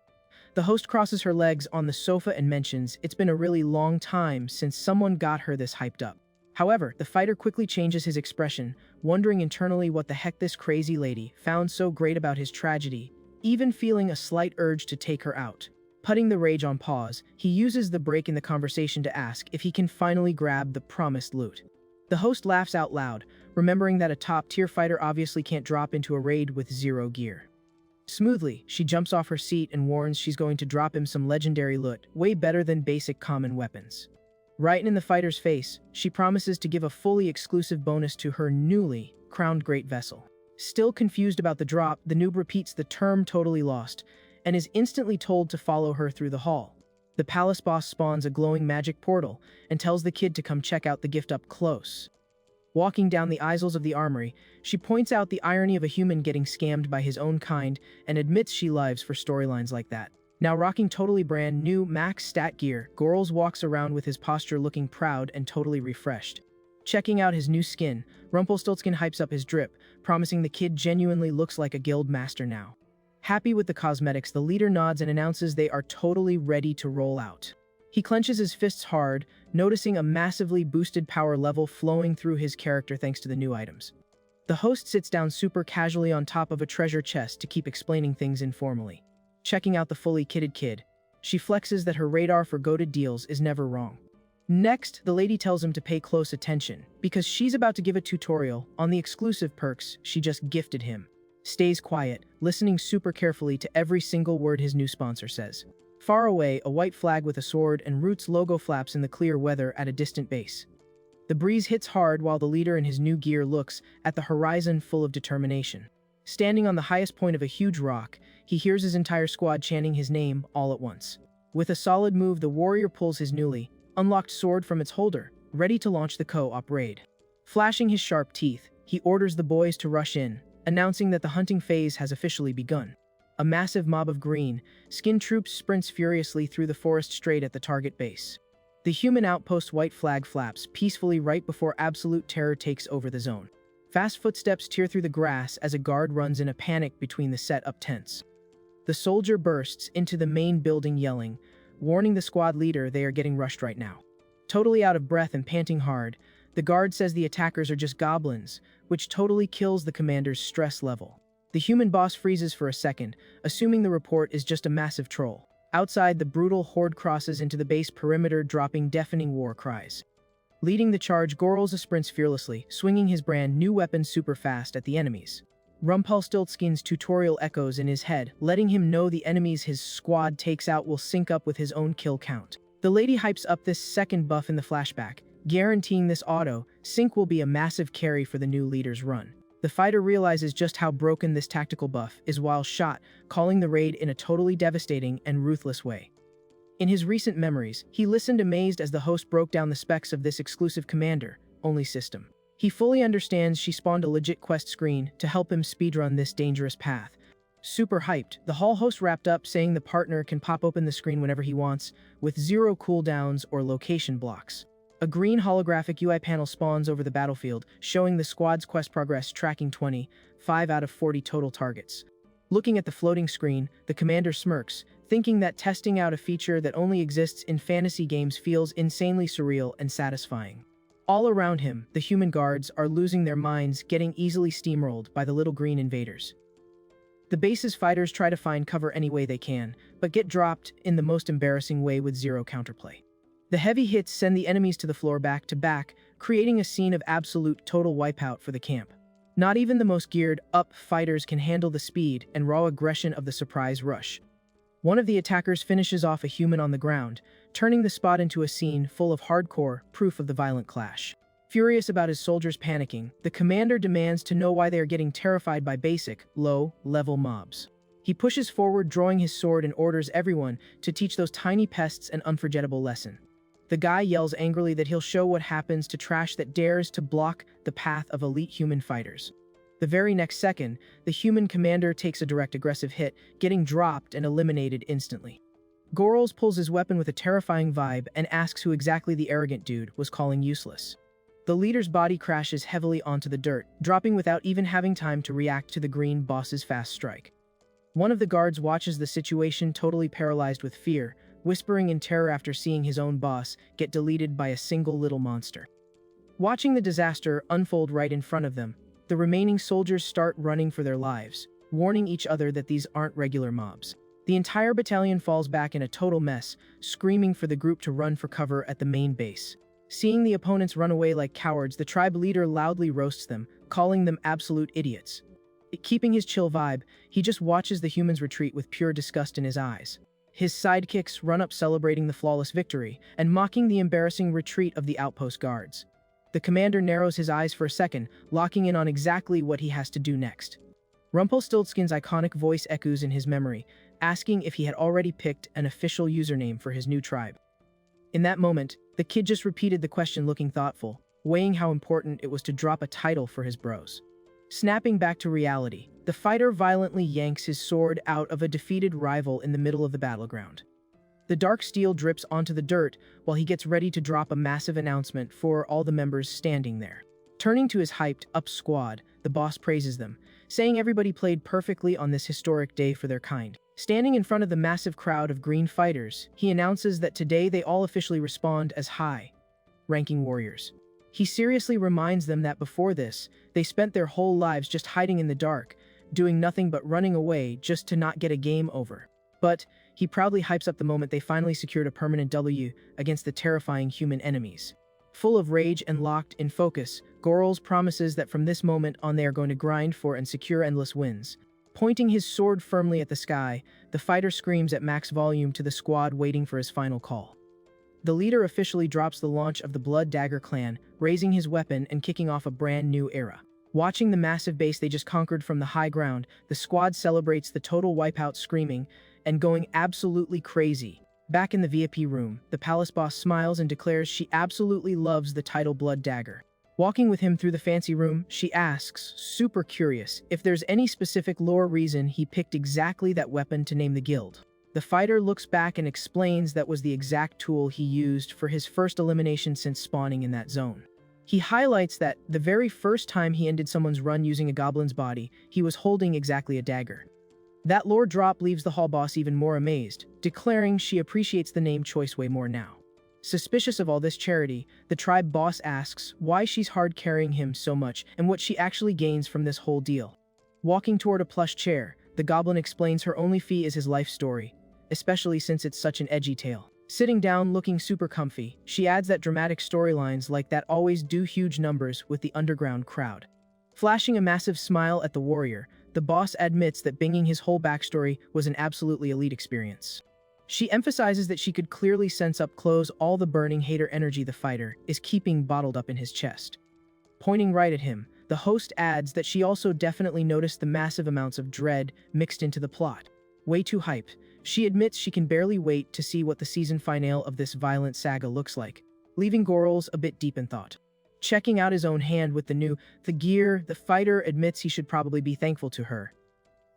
The host crosses her legs on the sofa and mentions it's been a really long time since someone got her this hyped up. However, the fighter quickly changes his expression, wondering internally what the heck this crazy lady found so great about his tragedy, even feeling a slight urge to take her out. Putting the rage on pause, he uses the break in the conversation to ask if he can finally grab the promised loot. The host laughs out loud, remembering that a top-tier fighter obviously can't drop into a raid with zero gear. Smoothly, she jumps off her seat and warns she's going to drop him some legendary loot, way better than basic common weapons. Right in the fighter's face, she promises to give a fully exclusive bonus to her newly crowned great vessel. Still confused about the drop, the noob repeats the term totally lost, and is instantly told to follow her through the hall. The palace boss spawns a glowing magic portal and tells the kid to come check out the gift up close. Walking down the aisles of the armory, she points out the irony of a human getting scammed by his own kind and admits she lives for storylines like that. Now rocking totally brand new max stat gear, Gorls walks around with his posture looking proud and totally refreshed. Checking out his new skin, Rumpelstiltskin hypes up his drip, promising the kid genuinely looks like a guild master now. Happy with the cosmetics, the leader nods and announces they are totally ready to roll out. He clenches his fists hard, noticing a massively boosted power level flowing through his character thanks to the new items. The host sits down super casually on top of a treasure chest to keep explaining things informally. Checking out the fully kitted kid, she flexes that her radar for goated deals is never wrong. Next, the lady tells him to pay close attention, because she's about to give a tutorial on the exclusive perks she just gifted him. Stays quiet, listening super carefully to every single word his new sponsor says. Far away, a white flag with a sword and Roots logo flaps in the clear weather at a distant base. The breeze hits hard while the leader in his new gear looks at the horizon full of determination. Standing on the highest point of a huge rock, he hears his entire squad chanting his name all at once. With a solid move, the warrior pulls his newly unlocked sword from its holder, ready to launch the co-op raid. Flashing his sharp teeth, he orders the boys to rush in, announcing that the hunting phase has officially begun. A massive mob of green, skinned troops sprints furiously through the forest straight at the target base. The human outpost white flag flaps peacefully right before absolute terror takes over the zone. Fast footsteps tear through the grass as a guard runs in a panic between the set-up tents. The soldier bursts into the main building yelling, warning the squad leader they are getting rushed right now. Totally out of breath and panting hard, the guard says the attackers are just goblins, which totally kills the commander's stress level. The human boss freezes for a second, assuming the report is just a massive troll. Outside, the brutal horde crosses into the base perimeter, dropping deafening war cries. Leading the charge, Gorls sprints fearlessly, swinging his brand new weapon super fast at the enemies. Rumpelstiltskin's tutorial echoes in his head, letting him know the enemies his squad takes out will sync up with his own kill count. The lady hypes up this second buff in the flashback, guaranteeing this auto sync will be a massive carry for the new leader's run. The fighter realizes just how broken this tactical buff is while shot, calling the raid in a totally devastating and ruthless way. In his recent memories, he listened amazed as the host broke down the specs of this exclusive commander-only system. He fully understands she spawned a legit quest screen to help him speedrun this dangerous path. Super hyped, the hall host wrapped up saying the partner can pop open the screen whenever he wants, with 0 cooldowns or location blocks. A green holographic UI panel spawns over the battlefield, showing the squad's quest progress tracking 5 out of 40 total targets. Looking at the floating screen, the commander smirks, thinking that testing out a feature that only exists in fantasy games feels insanely surreal and satisfying. All around him, the human guards are losing their minds, getting easily steamrolled by the little green invaders. The base's fighters try to find cover any way they can, but get dropped in the most embarrassing way with 0 counterplay. The heavy hits send the enemies to the floor back to back, creating a scene of absolute total wipeout for the camp. Not even the most geared up fighters can handle the speed and raw aggression of the surprise rush. One of the attackers finishes off a human on the ground, turning the spot into a scene full of hardcore proof of the violent clash. Furious about his soldiers panicking, the commander demands to know why they are getting terrified by basic, low-level mobs. He pushes forward, drawing his sword, and orders everyone to teach those tiny pests an unforgettable lesson. The guy yells angrily that he'll show what happens to trash that dares to block the path of elite human fighters. The very next second, the human commander takes a direct aggressive hit, getting dropped and eliminated instantly. Gorls pulls his weapon with a terrifying vibe and asks who exactly the arrogant dude was calling useless. The leader's body crashes heavily onto the dirt, dropping without even having time to react to the green boss's fast strike. One of the guards watches the situation, totally paralyzed with fear, whispering in terror after seeing his own boss get deleted by a single little monster. Watching the disaster unfold right in front of them, the remaining soldiers start running for their lives, warning each other that these aren't regular mobs. The entire battalion falls back in a total mess, screaming for the group to run for cover at the main base. Seeing the opponents run away like cowards, the tribe leader loudly roasts them, calling them absolute idiots. Keeping his chill vibe, he just watches the humans retreat with pure disgust in his eyes. His sidekicks run up celebrating the flawless victory and mocking the embarrassing retreat of the outpost guards. The commander narrows his eyes for a second, locking in on exactly what he has to do next. Rumpelstiltskin's iconic voice echoes in his memory, asking if he had already picked an official username for his new tribe. In that moment, the kid just repeated the question, looking thoughtful, weighing how important it was to drop a title for his bros. Snapping back to reality, The fighter violently yanks his sword out of a defeated rival in the middle of the battleground. The dark steel drips onto the dirt while he gets ready to drop a massive announcement for all the members standing there. Turning to his hyped-up squad, the boss praises them, saying everybody played perfectly on this historic day for their kind. Standing in front of the massive crowd of green fighters, he announces that today they all officially respond as high-ranking warriors. He seriously reminds them that before this, they spent their whole lives just hiding in the dark, doing nothing but running away just to not get a game over. But he proudly hypes up the moment they finally secured a permanent W against the terrifying human enemies. Full of rage and locked in focus, Gorls promises that from this moment on they are going to grind for and secure endless wins. Pointing his sword firmly at the sky, the fighter screams at max volume to the squad waiting for his final call. The leader officially drops the launch of the Blood Dagger clan, raising his weapon and kicking off a brand new era. Watching the massive base they just conquered from the high ground, the squad celebrates the total wipeout, screaming and going absolutely crazy. Back in the VIP room, the palace boss smiles and declares she absolutely loves the title Blood Dagger. Walking with him through the fancy room, she asks, super curious, if there's any specific lore reason he picked exactly that weapon to name the guild. The fighter looks back and explains that was the exact tool he used for his first elimination since spawning in that zone. He highlights that the very first time he ended someone's run using a goblin's body, he was holding exactly a dagger. That lore drop leaves the hall boss even more amazed, declaring she appreciates the name choice way more now. Suspicious of all this charity, the tribe boss asks why she's hard carrying him so much and what she actually gains from this whole deal. Walking toward a plush chair, the goblin explains her only fee is his life story, especially since it's such an edgy tale. Sitting down looking super comfy, she adds that dramatic storylines like that always do huge numbers with the underground crowd. Flashing a massive smile at the warrior, the boss admits that binging his whole backstory was an absolutely elite experience. She emphasizes that she could clearly sense up close all the burning hater energy the fighter is keeping bottled up in his chest. Pointing right at him, the host adds that she also definitely noticed the massive amounts of dread mixed into the plot. Way too hyped, she admits she can barely wait to see what the season finale of this violent saga looks like, leaving Gorls a bit deep in thought. Checking out his own hand with the gear, the fighter admits he should probably be thankful to her,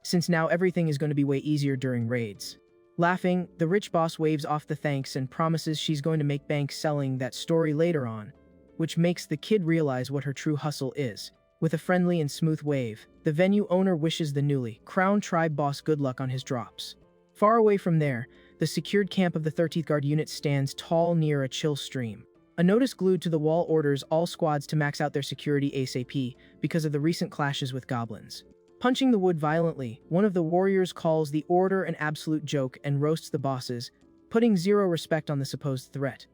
since now everything is going to be way easier during raids. Laughing, the rich boss waves off the thanks and promises she's going to make bank selling that story later on, which makes the kid realize what her true hustle is. With a friendly and smooth wave, the venue owner wishes the newly crowned tribe boss good luck on his drops. Far away from there, the secured camp of the 13th Guard unit stands tall near a chill stream. A notice glued to the wall orders all squads to max out their security ASAP because of the recent clashes with goblins. Punching the wood violently, one of the warriors calls the order an absolute joke and roasts the bosses, putting zero respect on the supposed threat.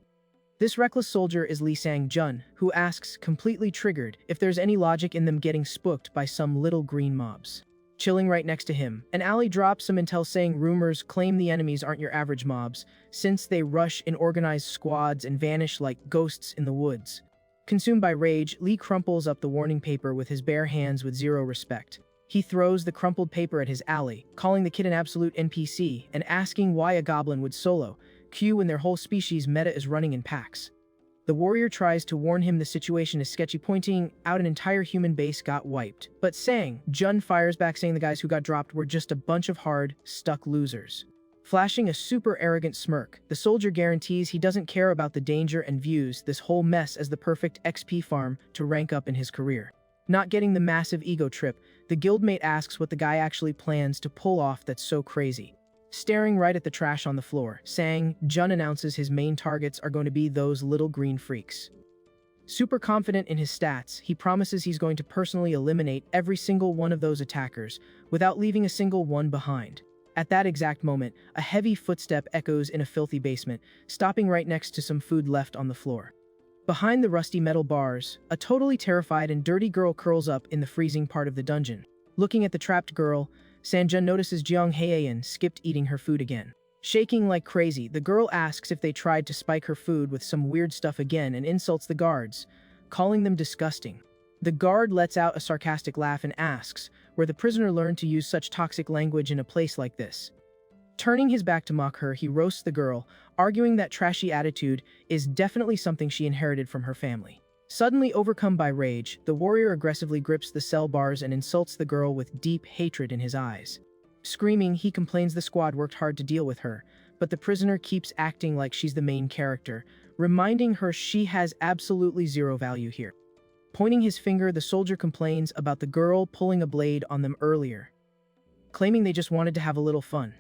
This reckless soldier is Lee Sang-jun, who asks, completely triggered, if there's any logic in them getting spooked by some little green mobs. Chilling right next to him, an ally drops some intel saying rumors claim the enemies aren't your average mobs, since they rush in organized squads and vanish like ghosts in the woods. Consumed by rage, Lee crumples up the warning paper with his bare hands with zero respect. He throws the crumpled paper at his ally, calling the kid an absolute NPC and asking why a goblin would solo queue when their whole species meta is running in packs. The warrior tries to warn him the situation is sketchy, pointing out an entire human base got wiped. But Sang-jun fires back saying the guys who got dropped were just a bunch of hard, stuck losers. Flashing a super arrogant smirk, the soldier guarantees he doesn't care about the danger and views this whole mess as the perfect XP farm to rank up in his career. Not getting the massive ego trip, the guildmate asks what the guy actually plans to pull off that's so crazy. Staring right at the trash on the floor, Sang-jun announces his main targets are going to be those little green freaks. Super confident in his stats, he promises he's going to personally eliminate every single one of those attackers without leaving a single one behind. At that exact moment, a heavy footstep echoes in a filthy basement, stopping right next to some food left on the floor. Behind the rusty metal bars, a totally terrified and dirty girl curls up in the freezing part of the dungeon. Looking at the trapped girl, Sang-jun notices Jeong Haeyeon skipped eating her food again. Shaking like crazy, the girl asks if they tried to spike her food with some weird stuff again and insults the guards, calling them disgusting. The guard lets out a sarcastic laugh and asks where the prisoner learned to use such toxic language in a place like this. Turning his back to mock her, he roasts the girl, arguing that trashy attitude is definitely something she inherited from her family. Suddenly overcome by rage, the warrior aggressively grips the cell bars and insults the girl with deep hatred in his eyes. Screaming, he complains the squad worked hard to deal with her, but the prisoner keeps acting like she's the main character, reminding her she has absolutely zero value here. Pointing his finger, the soldier complains about the girl pulling a blade on them earlier, claiming they just wanted to have a little fun.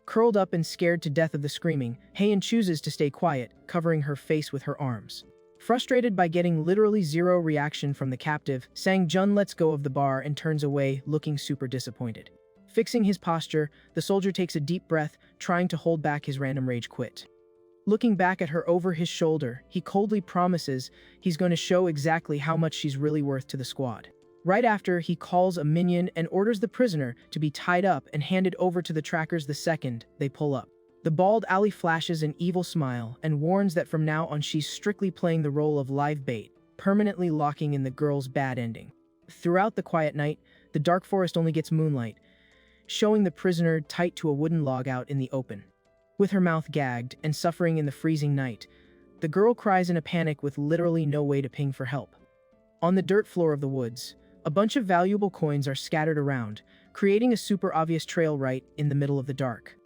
Curled up and scared to death of the screaming, Heian chooses to stay quiet, covering her face with her arms. Frustrated by getting literally zero reaction from the captive, Sang-jun lets go of the bar and turns away, looking super disappointed. Fixing his posture, the soldier takes a deep breath, trying to hold back his random rage quit. Looking back at her over his shoulder, he coldly promises he's going to show exactly how much she's really worth to the squad. Right after, he calls a minion and orders the prisoner to be tied up and handed over to the trackers the second they pull up. The bald ally flashes an evil smile and warns that from now on she's strictly playing the role of live bait, permanently locking in the girl's bad ending. Throughout the quiet night, the dark forest only gets moonlight, showing the prisoner tight to a wooden log out in the open. With her mouth gagged and suffering in the freezing night, the girl cries in a panic with literally no way to ping for help. On the dirt floor of the woods, a bunch of valuable coins are scattered around, creating a super obvious trail right in the middle of the dark.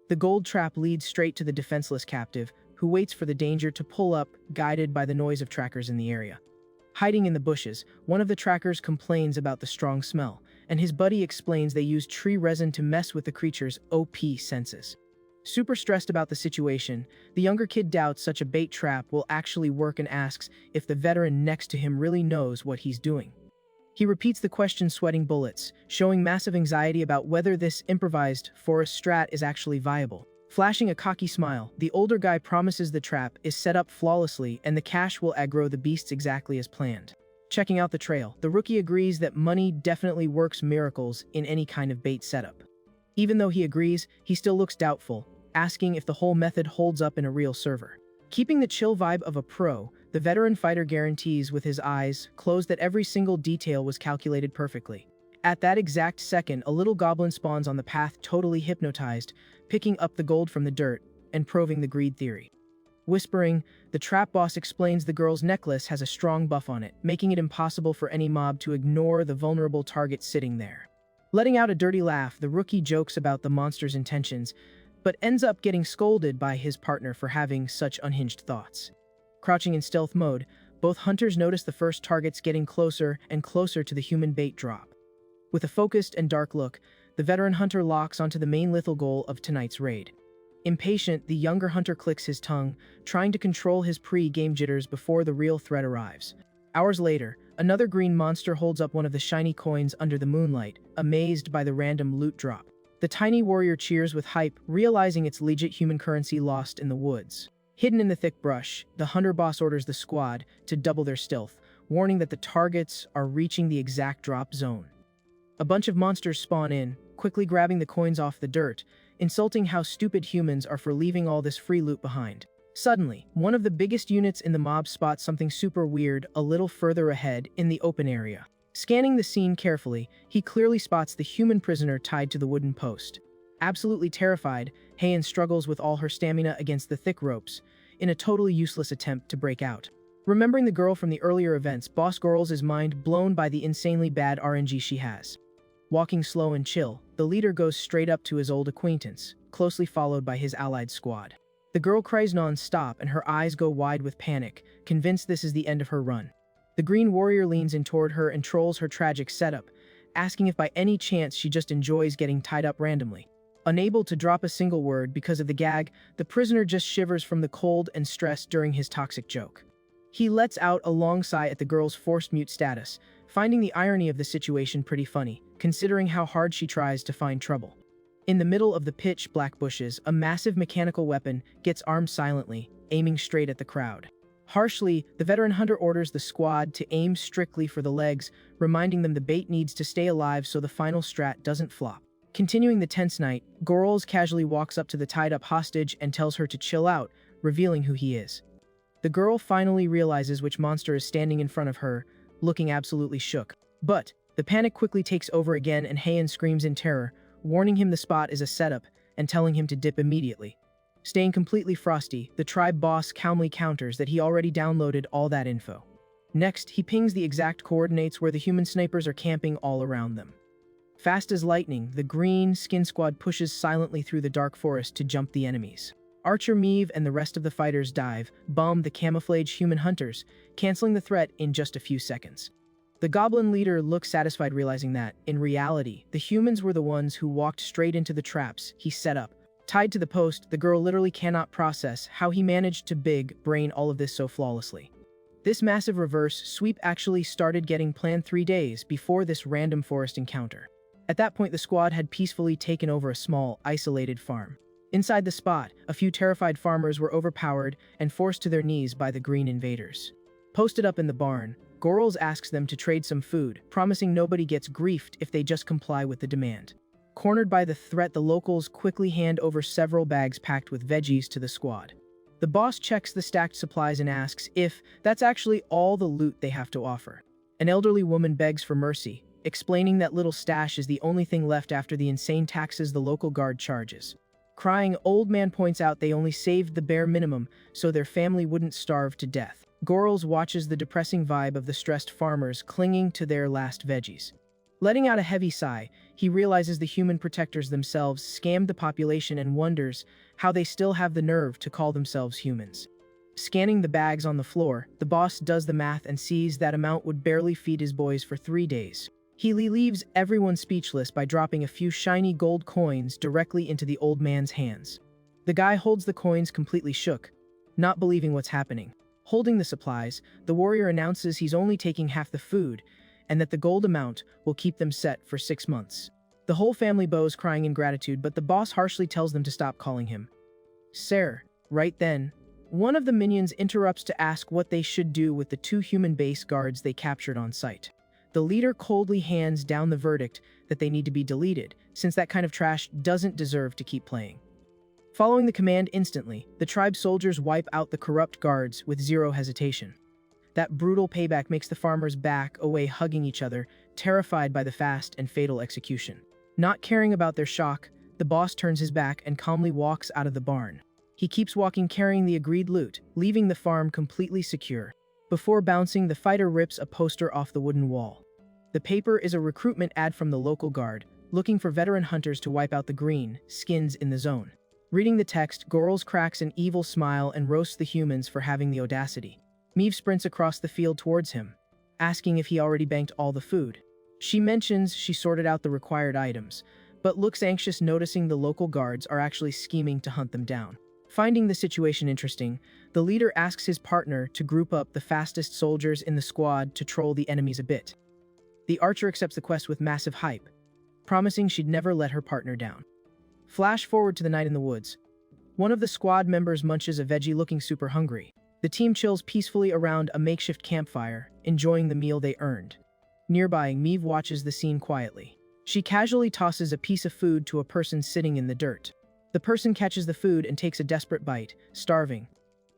The gold trap leads straight to the defenseless captive, who waits for the danger to pull up, guided by the noise of trackers in the area. Hiding in the bushes, one of the trackers complains about the strong smell, and his buddy explains they use tree resin to mess with the creature's OP senses. Super stressed about the situation, the younger kid doubts such a bait trap will actually work and asks if the veteran next to him really knows what he's doing. He repeats the question, sweating bullets, showing massive anxiety about whether this improvised forest strat is actually viable. Flashing a cocky smile, the older guy promises the trap is set up flawlessly and the cash will aggro the beasts exactly as planned. Checking out the trail, the rookie agrees that money definitely works miracles in any kind of bait setup. Even though he agrees, he still looks doubtful, asking if the whole method holds up in a real server. Keeping the chill vibe of a pro, the veteran fighter guarantees with his eyes closed that every single detail was calculated perfectly. At that exact second, a little goblin spawns on the path, totally hypnotized, picking up the gold from the dirt and proving the greed theory. Whispering, the trap boss explains the girl's necklace has a strong buff on it, making it impossible for any mob to ignore the vulnerable target sitting there. Letting out a dirty laugh, the rookie jokes about the monster's intentions, but ends up getting scolded by his partner for having such unhinged thoughts. Crouching in stealth mode, both hunters notice the first targets getting closer and closer to the human bait drop. With a focused and dark look, the veteran hunter locks onto the main lethal goal of tonight's raid. Impatient, the younger hunter clicks his tongue, trying to control his pre-game jitters before the real threat arrives. Hours later, another green monster holds up one of the shiny coins under the moonlight, amazed by the random loot drop. The tiny warrior cheers with hype, realizing it's legit human currency lost in the woods. Hidden in the thick brush, the hunter boss orders the squad to double their stealth, warning that the targets are reaching the exact drop zone. A bunch of monsters spawn in, quickly grabbing the coins off the dirt, insulting how stupid humans are for leaving all this free loot behind. Suddenly, one of the biggest units in the mob spots something super weird a little further ahead in the open area. Scanning the scene carefully, he clearly spots the human prisoner tied to the wooden post. Absolutely terrified, Heian struggles with all her stamina against the thick ropes, in a totally useless attempt to break out. Remembering the girl from the earlier events, Boss Girls is mind blown by the insanely bad RNG she has. Walking slow and chill, the leader goes straight up to his old acquaintance, closely followed by his allied squad. The girl cries non-stop and her eyes go wide with panic, convinced this is the end of her run. The green warrior leans in toward her and trolls her tragic setup, asking if by any chance she just enjoys getting tied up randomly. Unable to drop a single word because of the gag, the prisoner just shivers from the cold and stress during his toxic joke. He lets out a long sigh at the girl's forced mute status, finding the irony of the situation pretty funny, considering how hard she tries to find trouble. In the middle of the pitch black bushes, a massive mechanical weapon gets armed silently, aiming straight at the crowd. Harshly, the veteran hunter orders the squad to aim strictly for the legs, reminding them the bait needs to stay alive so the final strat doesn't flop. Continuing the tense night, Gorls casually walks up to the tied-up hostage and tells her to chill out, revealing who he is. The girl finally realizes which monster is standing in front of her, looking absolutely shook. But the panic quickly takes over again and Heian screams in terror, warning him the spot is a setup and telling him to dip immediately. Staying completely frosty, the tribe boss calmly counters that he already downloaded all that info. Next, he pings the exact coordinates where the human snipers are camping all around them. Fast as lightning, the green skin squad pushes silently through the dark forest to jump the enemies. Archer Meave and the rest of the fighters dive, bomb the camouflage human hunters, canceling the threat in just a few seconds. The Goblin leader looks satisfied, realizing that, in reality, the humans were the ones who walked straight into the traps he set up. Tied to the post, the girl literally cannot process how he managed to big brain all of this so flawlessly. This massive reverse sweep actually started getting planned 3 days before this random forest encounter. At that point, the squad had peacefully taken over a small, isolated farm. Inside the spot, a few terrified farmers were overpowered and forced to their knees by the green invaders. Posted up in the barn, Gorals asks them to trade some food, promising nobody gets griefed if they just comply with the demand. Cornered by the threat, the locals quickly hand over several bags packed with veggies to the squad. The boss checks the stacked supplies and asks if that's actually all the loot they have to offer. An elderly woman begs for mercy, explaining that little stash is the only thing left after the insane taxes the local guard charges. Crying, old man points out they only saved the bare minimum so their family wouldn't starve to death. Gorals watches the depressing vibe of the stressed farmers clinging to their last veggies. Letting out a heavy sigh, he realizes the human protectors themselves scammed the population and wonders how they still have the nerve to call themselves humans. Scanning the bags on the floor, the boss does the math and sees that amount would barely feed his boys for 3 days. He leaves everyone speechless by dropping a few shiny gold coins directly into the old man's hands. The guy holds the coins completely shook, not believing what's happening. Holding the supplies, the warrior announces he's only taking half the food, and that the gold amount will keep them set for 6 months. The whole family bows crying in gratitude, but the boss harshly tells them to stop calling him Sir. Right then, one of the minions interrupts to ask what they should do with the 2 human base guards they captured on site. The leader coldly hands down the verdict that they need to be deleted, since that kind of trash doesn't deserve to keep playing. Following the command instantly, the tribe soldiers wipe out the corrupt guards with zero hesitation. That brutal payback makes the farmers back away, hugging each other, terrified by the fast and fatal execution. Not caring about their shock, the boss turns his back and calmly walks out of the barn. He keeps walking, carrying the agreed loot, leaving the farm completely secure. Before bouncing, the fighter rips a poster off the wooden wall. The paper is a recruitment ad from the local guard, looking for veteran hunters to wipe out the green skins in the zone. Reading the text, Gorals cracks an evil smile and roasts the humans for having the audacity. Meave sprints across the field towards him, asking if he already banked all the food. She mentions she sorted out the required items, but looks anxious, noticing the local guards are actually scheming to hunt them down. Finding the situation interesting, the leader asks his partner to group up the fastest soldiers in the squad to troll the enemies a bit. The archer accepts the quest with massive hype, promising she'd never let her partner down. Flash forward to the night in the woods. One of the squad members munches a veggie, looking super hungry. The team chills peacefully around a makeshift campfire, enjoying the meal they earned. Nearby, Meave watches the scene quietly. She casually tosses a piece of food to a person sitting in the dirt. The person catches the food and takes a desperate bite, starving.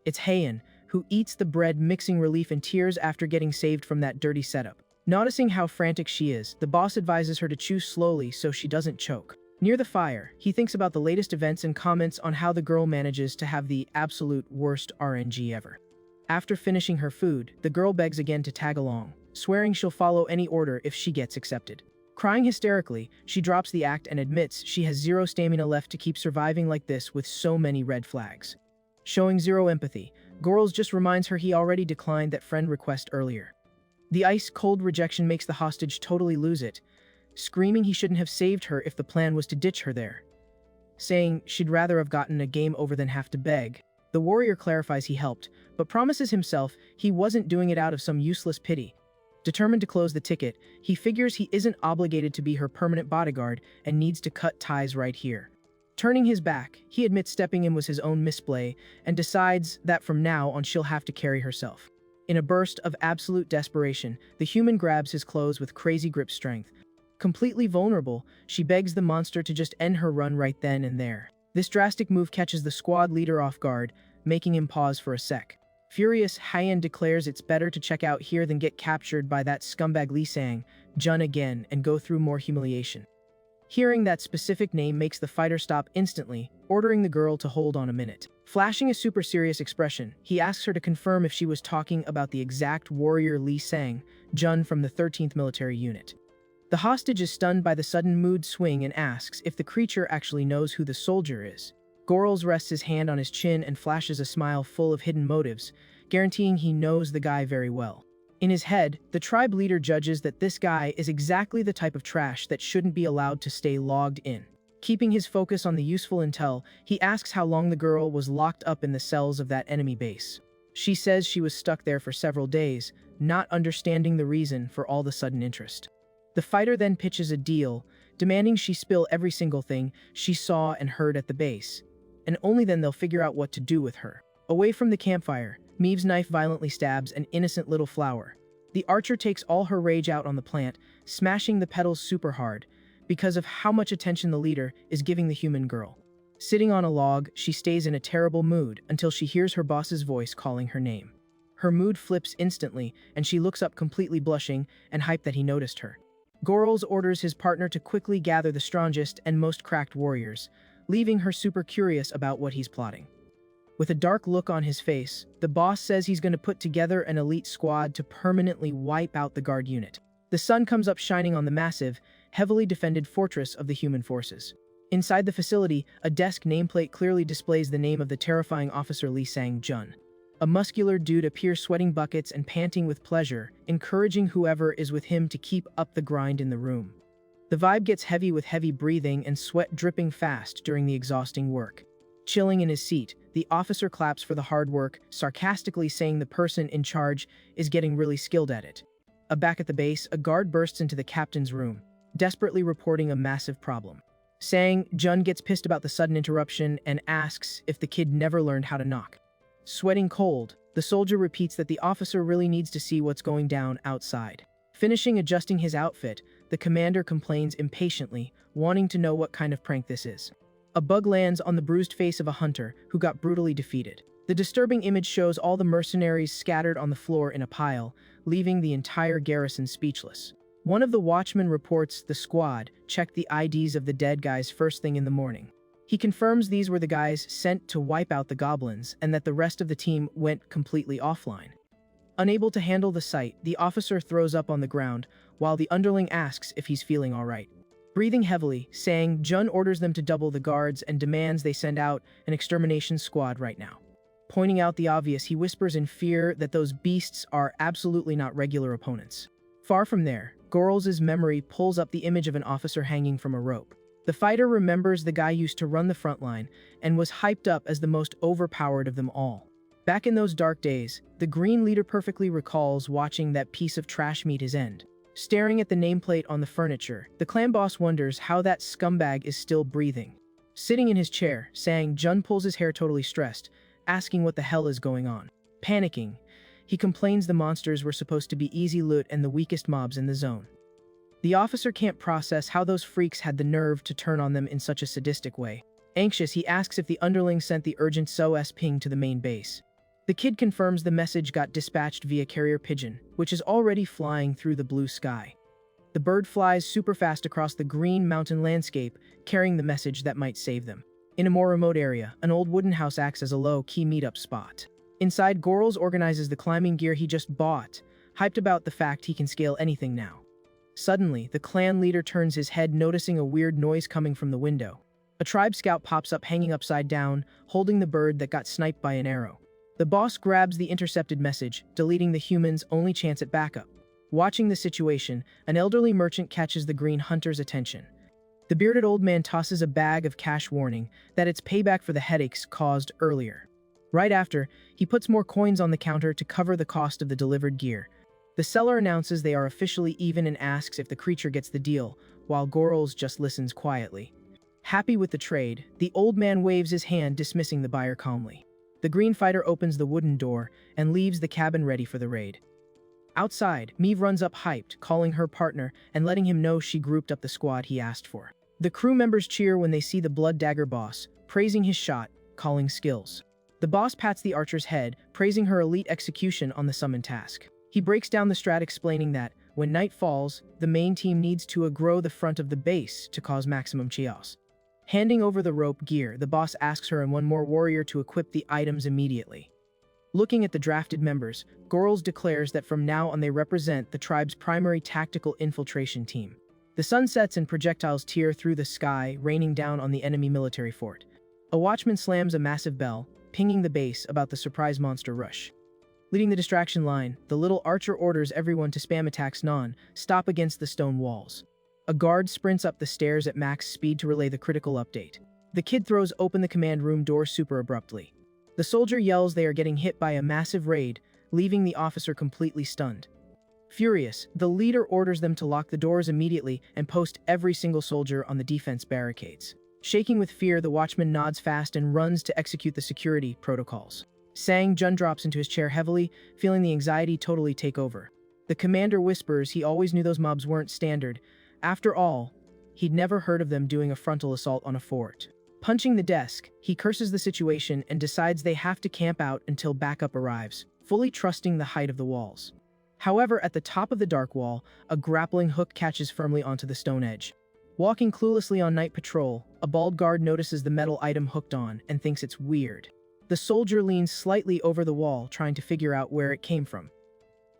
It's Heian, who eats the bread, mixing relief and tears after getting saved from that dirty setup. Noticing how frantic she is, the boss advises her to chew slowly so she doesn't choke. Near the fire, he thinks about the latest events and comments on how the girl manages to have the absolute worst RNG ever. After finishing her food, the girl begs again to tag along, swearing she'll follow any order if she gets accepted. Crying hysterically, she drops the act and admits she has zero stamina left to keep surviving like this with so many red flags. Showing zero empathy, Gorals just reminds her he already declined that friend request earlier. The ice-cold rejection makes the hostage totally lose it, screaming he shouldn't have saved her if the plan was to ditch her there. Saying she'd rather have gotten a game over than have to beg, the warrior clarifies he helped, but promises himself he wasn't doing it out of some useless pity. Determined to close the ticket, he figures he isn't obligated to be her permanent bodyguard and needs to cut ties right here. Turning his back, he admits stepping in was his own misplay and decides that from now on she'll have to carry herself. In a burst of absolute desperation, the human grabs his clothes with crazy grip strength. Completely vulnerable, she begs the monster to just end her run right then and there. This drastic move catches the squad leader off guard, making him pause for a sec. Furious, Heian declares it's better to check out here than get captured by that scumbag Lee Sang, Jun again, and go through more humiliation. Hearing that specific name makes the fighter stop instantly, ordering the girl to hold on a minute. Flashing a super serious expression, he asks her to confirm if she was talking about the exact warrior Lee Sang, Jun from the 13th Military Unit. The hostage is stunned by the sudden mood swing and asks if the creature actually knows who the soldier is. Gorls rests his hand on his chin and flashes a smile full of hidden motives, guaranteeing he knows the guy very well. In his head, the tribe leader judges that this guy is exactly the type of trash that shouldn't be allowed to stay logged in. Keeping his focus on the useful intel, he asks how long the girl was locked up in the cells of that enemy base. She says she was stuck there for several days, not understanding the reason for all the sudden interest. The fighter then pitches a deal, demanding she spill every single thing she saw and heard at the base, and only then they'll figure out what to do with her. Away from the campfire, Meve's knife violently stabs an innocent little flower. The archer takes all her rage out on the plant, smashing the petals super hard, because of how much attention the leader is giving the human girl. Sitting on a log, she stays in a terrible mood until she hears her boss's voice calling her name. Her mood flips instantly, and she looks up completely blushing and hyped that he noticed her. Gorls orders his partner to quickly gather the strongest and most cracked warriors, leaving her super curious about what he's plotting. With a dark look on his face, the boss says he's going to put together an elite squad to permanently wipe out the guard unit. The sun comes up shining on the massive, heavily defended fortress of the human forces. Inside the facility, a desk nameplate clearly displays the name of the terrifying officer Lee Sang-jun. A muscular dude appears sweating buckets and panting with pleasure, encouraging whoever is with him to keep up the grind in the room. The vibe gets heavy with heavy breathing and sweat dripping fast during the exhausting work. Chilling in his seat, the officer claps for the hard work, sarcastically saying the person in charge is getting really skilled at it. Back at the base, a guard bursts into the captain's room, desperately reporting a massive problem. Sang-jun gets pissed about the sudden interruption and asks if the kid never learned how to knock. Sweating cold, the soldier repeats that the officer really needs to see what's going down outside. Finishing adjusting his outfit, the commander complains impatiently, wanting to know what kind of prank this is. A bug lands on the bruised face of a hunter who got brutally defeated. The disturbing image shows all the mercenaries scattered on the floor in a pile, leaving the entire garrison speechless. One of the watchmen reports the squad checked the IDs of the dead guys first thing in the morning. He confirms these were the guys sent to wipe out the goblins and that the rest of the team went completely offline. Unable to handle the sight, the officer throws up on the ground while the underling asks if he's feeling alright. Breathing heavily, Sang-jun orders them to double the guards and demands they send out an extermination squad right now. Pointing out the obvious, he whispers in fear that those beasts are absolutely not regular opponents. Far from there, Gorls' memory pulls up the image of an officer hanging from a rope. The fighter remembers the guy used to run the front line and was hyped up as the most overpowered of them all. Back in those dark days, the green leader perfectly recalls watching that piece of trash meet his end. Staring at the nameplate on the furniture, the clan boss wonders how that scumbag is still breathing. Sitting in his chair, Sang-jun pulls his hair totally stressed, asking what the hell is going on. Panicking, he complains the monsters were supposed to be easy loot and the weakest mobs in the zone. The officer can't process how those freaks had the nerve to turn on them in such a sadistic way. Anxious, he asks if the underling sent the urgent SOS ping to the main base. The kid confirms the message got dispatched via carrier pigeon, which is already flying through the blue sky. The bird flies super fast across the green mountain landscape, carrying the message that might save them. In a more remote area, an old wooden house acts as a low-key meetup spot. Inside, Gorls organizes the climbing gear he just bought, hyped about the fact he can scale anything now. Suddenly, the clan leader turns his head, noticing a weird noise coming from the window. A tribe scout pops up hanging upside down, holding the bird that got sniped by an arrow. The boss grabs the intercepted message, deleting the human's only chance at backup. Watching the situation, an elderly merchant catches the green hunter's attention. The bearded old man tosses a bag of cash, warning that it's payback for the headaches caused earlier. Right after, he puts more coins on the counter to cover the cost of the delivered gear. The seller announces they are officially even and asks if the creature gets the deal, while Gorls just listens quietly. Happy with the trade, the old man waves his hand, dismissing the buyer calmly. The green fighter opens the wooden door and leaves the cabin ready for the raid. Outside, Meve runs up hyped, calling her partner and letting him know she grouped up the squad he asked for. The crew members cheer when they see the Blood Dagger boss, praising his shot, calling skills. The boss pats the archer's head, praising her elite execution on the summon task. He breaks down the strat, explaining that, When night falls, the main team needs to aggro the front of the base to cause maximum chaos. Handing over the rope gear, the boss asks her and one more warrior to equip the items immediately. Looking at the drafted members, Gorls declares that from now on they represent the tribe's primary tactical infiltration team. The sun sets and projectiles tear through the sky, raining down on the enemy military fort. A watchman slams a massive bell, pinging the base about the surprise monster rush. Leading the distraction line, the little archer orders everyone to spam attacks non-stop against the stone walls. A guard sprints up the stairs at max speed to relay the critical update. The kid throws open the command room door super abruptly. The soldier yells they are getting hit by a massive raid, leaving the officer completely stunned. Furious, the leader orders them to lock the doors immediately and post every single soldier on the defense barricades. Shaking with fear, the watchman nods fast and runs to execute the security protocols. Sang Jun drops into his chair heavily, feeling the anxiety totally take over. The commander whispers he always knew those mobs weren't standard. After all, he'd never heard of them doing a frontal assault on a fort. Punching the desk, he curses the situation and decides they have to camp out until backup arrives, fully trusting the height of the walls. However, at the top of the dark wall, a grappling hook catches firmly onto the stone edge. Walking cluelessly on night patrol, a bald guard notices the metal item hooked on and thinks it's weird. The soldier leans slightly over the wall, trying to figure out where it came from.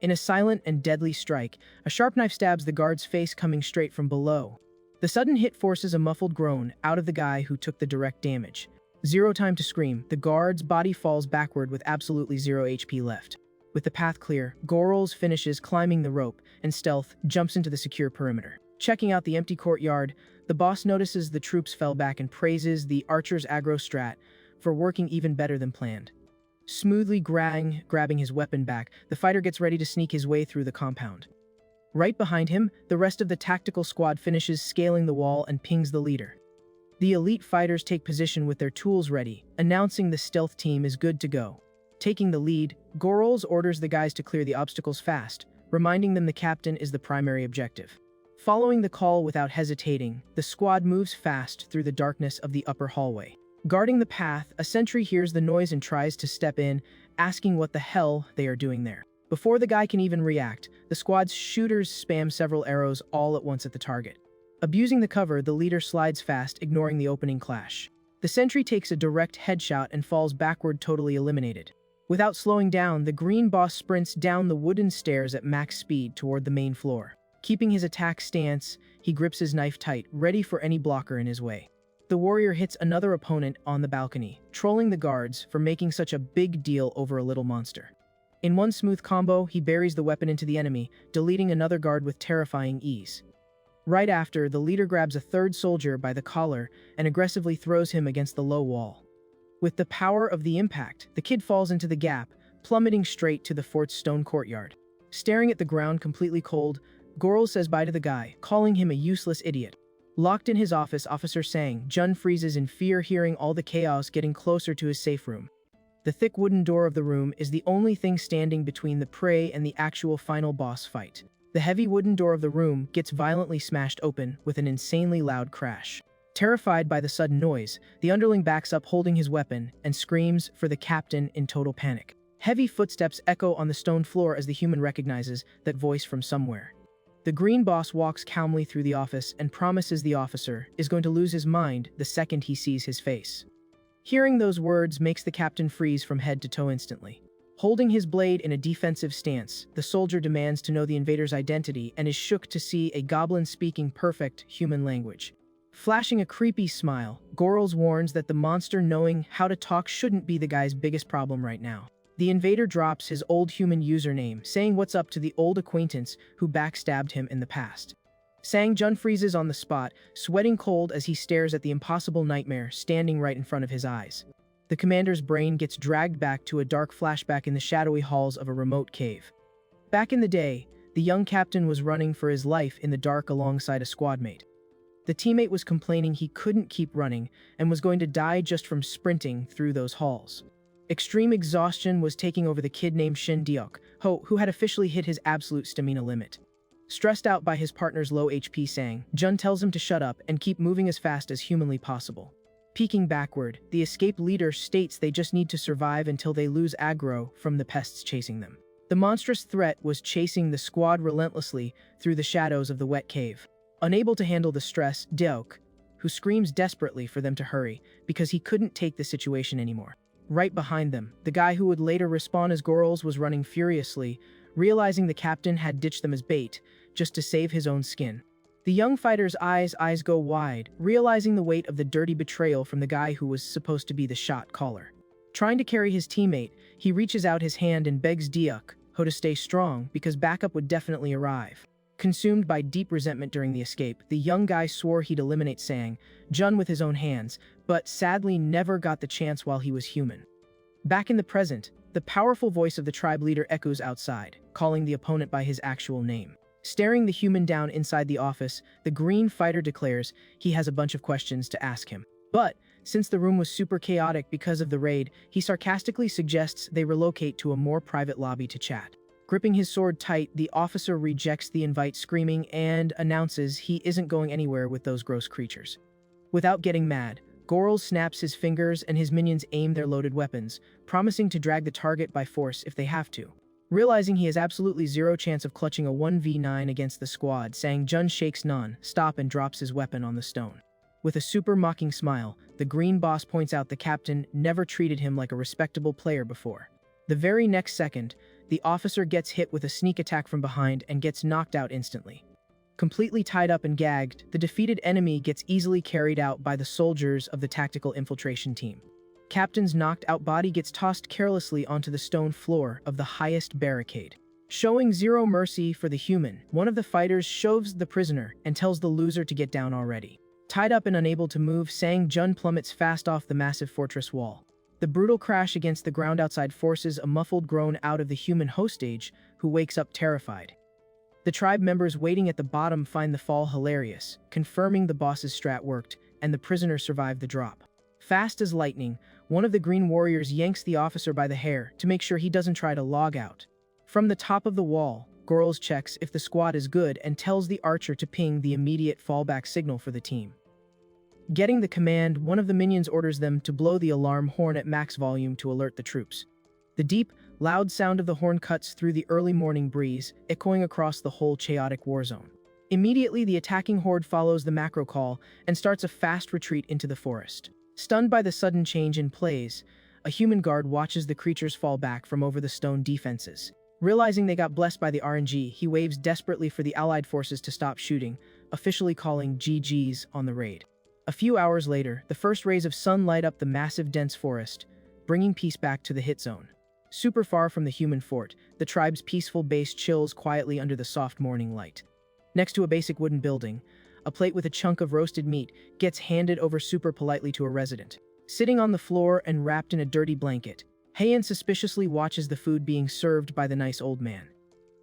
In a silent and deadly strike, a sharp knife stabs the guard's face coming straight from below. The sudden hit forces a muffled groan out of the guy who took the direct damage. Zero time to scream, the guard's body falls backward with absolutely 0 HP left. With the path clear, Gorls finishes climbing the rope and stealth jumps into the secure perimeter. Checking out the empty courtyard, the boss notices the troops fell back and praises the archer's aggro strat for working even better than planned. Smoothly grabbing his weapon back, the fighter gets ready to sneak his way through the compound. Right behind him, the rest of the tactical squad finishes scaling the wall and pings the leader. The elite fighters take position with their tools ready, announcing the stealth team is good to go. Taking the lead, Gorls orders the guys to clear the obstacles fast, reminding them the captain is the primary objective. Following the call without hesitating, the squad moves fast through the darkness of the upper hallway. Guarding the path, a sentry hears the noise and tries to step in, asking what the hell they are doing there. Before the guy can even react, the squad's shooters spam several arrows all at once at the target. Abusing the cover, the leader slides fast, ignoring the opening clash. The sentry takes a direct headshot and falls backward, totally eliminated. Without slowing down, the green boss sprints down the wooden stairs at max speed toward the main floor. Keeping his attack stance, he grips his knife tight, ready for any blocker in his way. The warrior hits another opponent on the balcony, trolling the guards for making such a big deal over a little monster. In one smooth combo, he buries the weapon into the enemy, deleting another guard with terrifying ease. Right after, the leader grabs a third soldier by the collar and aggressively throws him against the low wall. With the power of the impact, the kid falls into the gap, plummeting straight to the fort's stone courtyard. Staring at the ground completely cold, Gorls says bye to the guy, calling him a useless idiot. Locked in his office, Officer Sang Jun freezes in fear, hearing all the chaos getting closer to his safe room. The thick wooden door of the room is the only thing standing between the prey and the actual final boss fight. The heavy wooden door of the room gets violently smashed open with an insanely loud crash. Terrified by the sudden noise, the underling backs up holding his weapon and screams for the captain in total panic. Heavy footsteps echo on the stone floor as the human recognizes that voice from somewhere. The green boss walks calmly through the office and promises the officer is going to lose his mind the second he sees his face. Hearing those words makes the captain freeze from head to toe instantly. Holding his blade in a defensive stance, the soldier demands to know the invader's identity and is shook to see a goblin speaking perfect human language. Flashing a creepy smile, Gorls warns that the monster knowing how to talk shouldn't be the guy's biggest problem right now. The invader drops his old human username, saying what's up to the old acquaintance who backstabbed him in the past. Sang Jun freezes on the spot, sweating cold as he stares at the impossible nightmare standing right in front of his eyes. The commander's brain gets dragged back to a dark flashback in the shadowy halls of a remote cave. Back in the day, the young captain was running for his life in the dark alongside a squadmate. The teammate was complaining he couldn't keep running and was going to die just from sprinting through those halls. Extreme exhaustion was taking over the kid named Shin Deok, who had officially hit his absolute stamina limit. Stressed out by his partner's low HP, Sang Jun tells him to shut up and keep moving as fast as humanly possible. Peeking backward, the escape leader states they just need to survive until they lose aggro from the pests chasing them. The monstrous threat was chasing the squad relentlessly through the shadows of the wet cave. Unable to handle the stress, Deok, who screams desperately for them to hurry because he couldn't take the situation anymore. Right behind them, the guy who would later respawn as Gorls was running furiously, realizing the captain had ditched them as bait, just to save his own skin. The young fighter's eyes go wide, realizing the weight of the dirty betrayal from the guy who was supposed to be the shot caller. Trying to carry his teammate, he reaches out his hand and begs Deok to stay strong because backup would definitely arrive. Consumed by deep resentment during the escape, the young guy swore he'd eliminate Sang Jun with his own hands, but sadly never got the chance while he was human. Back in the present, the powerful voice of the tribe leader echoes outside, calling the opponent by his actual name. Staring the human down inside the office, the green fighter declares he has a bunch of questions to ask him. But, since the room was super chaotic because of the raid, he sarcastically suggests they relocate to a more private lobby to chat. Gripping his sword tight, the officer rejects the invite, screaming, and announces he isn't going anywhere with those gross creatures. Without getting mad, Gorls snaps his fingers and his minions aim their loaded weapons, promising to drag the target by force if they have to. Realizing he has absolutely zero chance of clutching a 1v9 against the squad, Sang Jun shakes non-stop and drops his weapon on the stone. With a super mocking smile, the green boss points out the captain never treated him like a respectable player before. The very next second, the officer gets hit with a sneak attack from behind and gets knocked out instantly. Completely tied up and gagged, the defeated enemy gets easily carried out by the soldiers of the tactical infiltration team. Captain's knocked out body gets tossed carelessly onto the stone floor of the highest barricade. Showing zero mercy for the human, one of the fighters shoves the prisoner and tells the loser to get down already. Tied up and unable to move, Sang Jun plummets fast off the massive fortress wall. The brutal crash against the ground outside forces a muffled groan out of the human hostage, who wakes up terrified. The tribe members waiting at the bottom find the fall hilarious, confirming the boss's strat worked, and the prisoner survived the drop. Fast as lightning, one of the green warriors yanks the officer by the hair to make sure he doesn't try to log out. From the top of the wall, Gorls checks if the squad is good and tells the archer to ping the immediate fallback signal for the team. Getting the command, one of the minions orders them to blow the alarm horn at max volume to alert the troops. The deep, loud sound of the horn cuts through the early morning breeze, echoing across the whole chaotic war zone. Immediately, the attacking horde follows the macro call and starts a fast retreat into the forest. Stunned by the sudden change in plays, a human guard watches the creatures fall back from over the stone defenses. Realizing they got blessed by the RNG, he waves desperately for the allied forces to stop shooting, officially calling GG's on the raid. A few hours later, the first rays of sun light up the massive dense forest, bringing peace back to the hit zone. Super far from the human fort, the tribe's peaceful base chills quietly under the soft morning light. Next to a basic wooden building, a plate with a chunk of roasted meat gets handed over super politely to a resident. Sitting on the floor and wrapped in a dirty blanket, Heian suspiciously watches the food being served by the nice old man.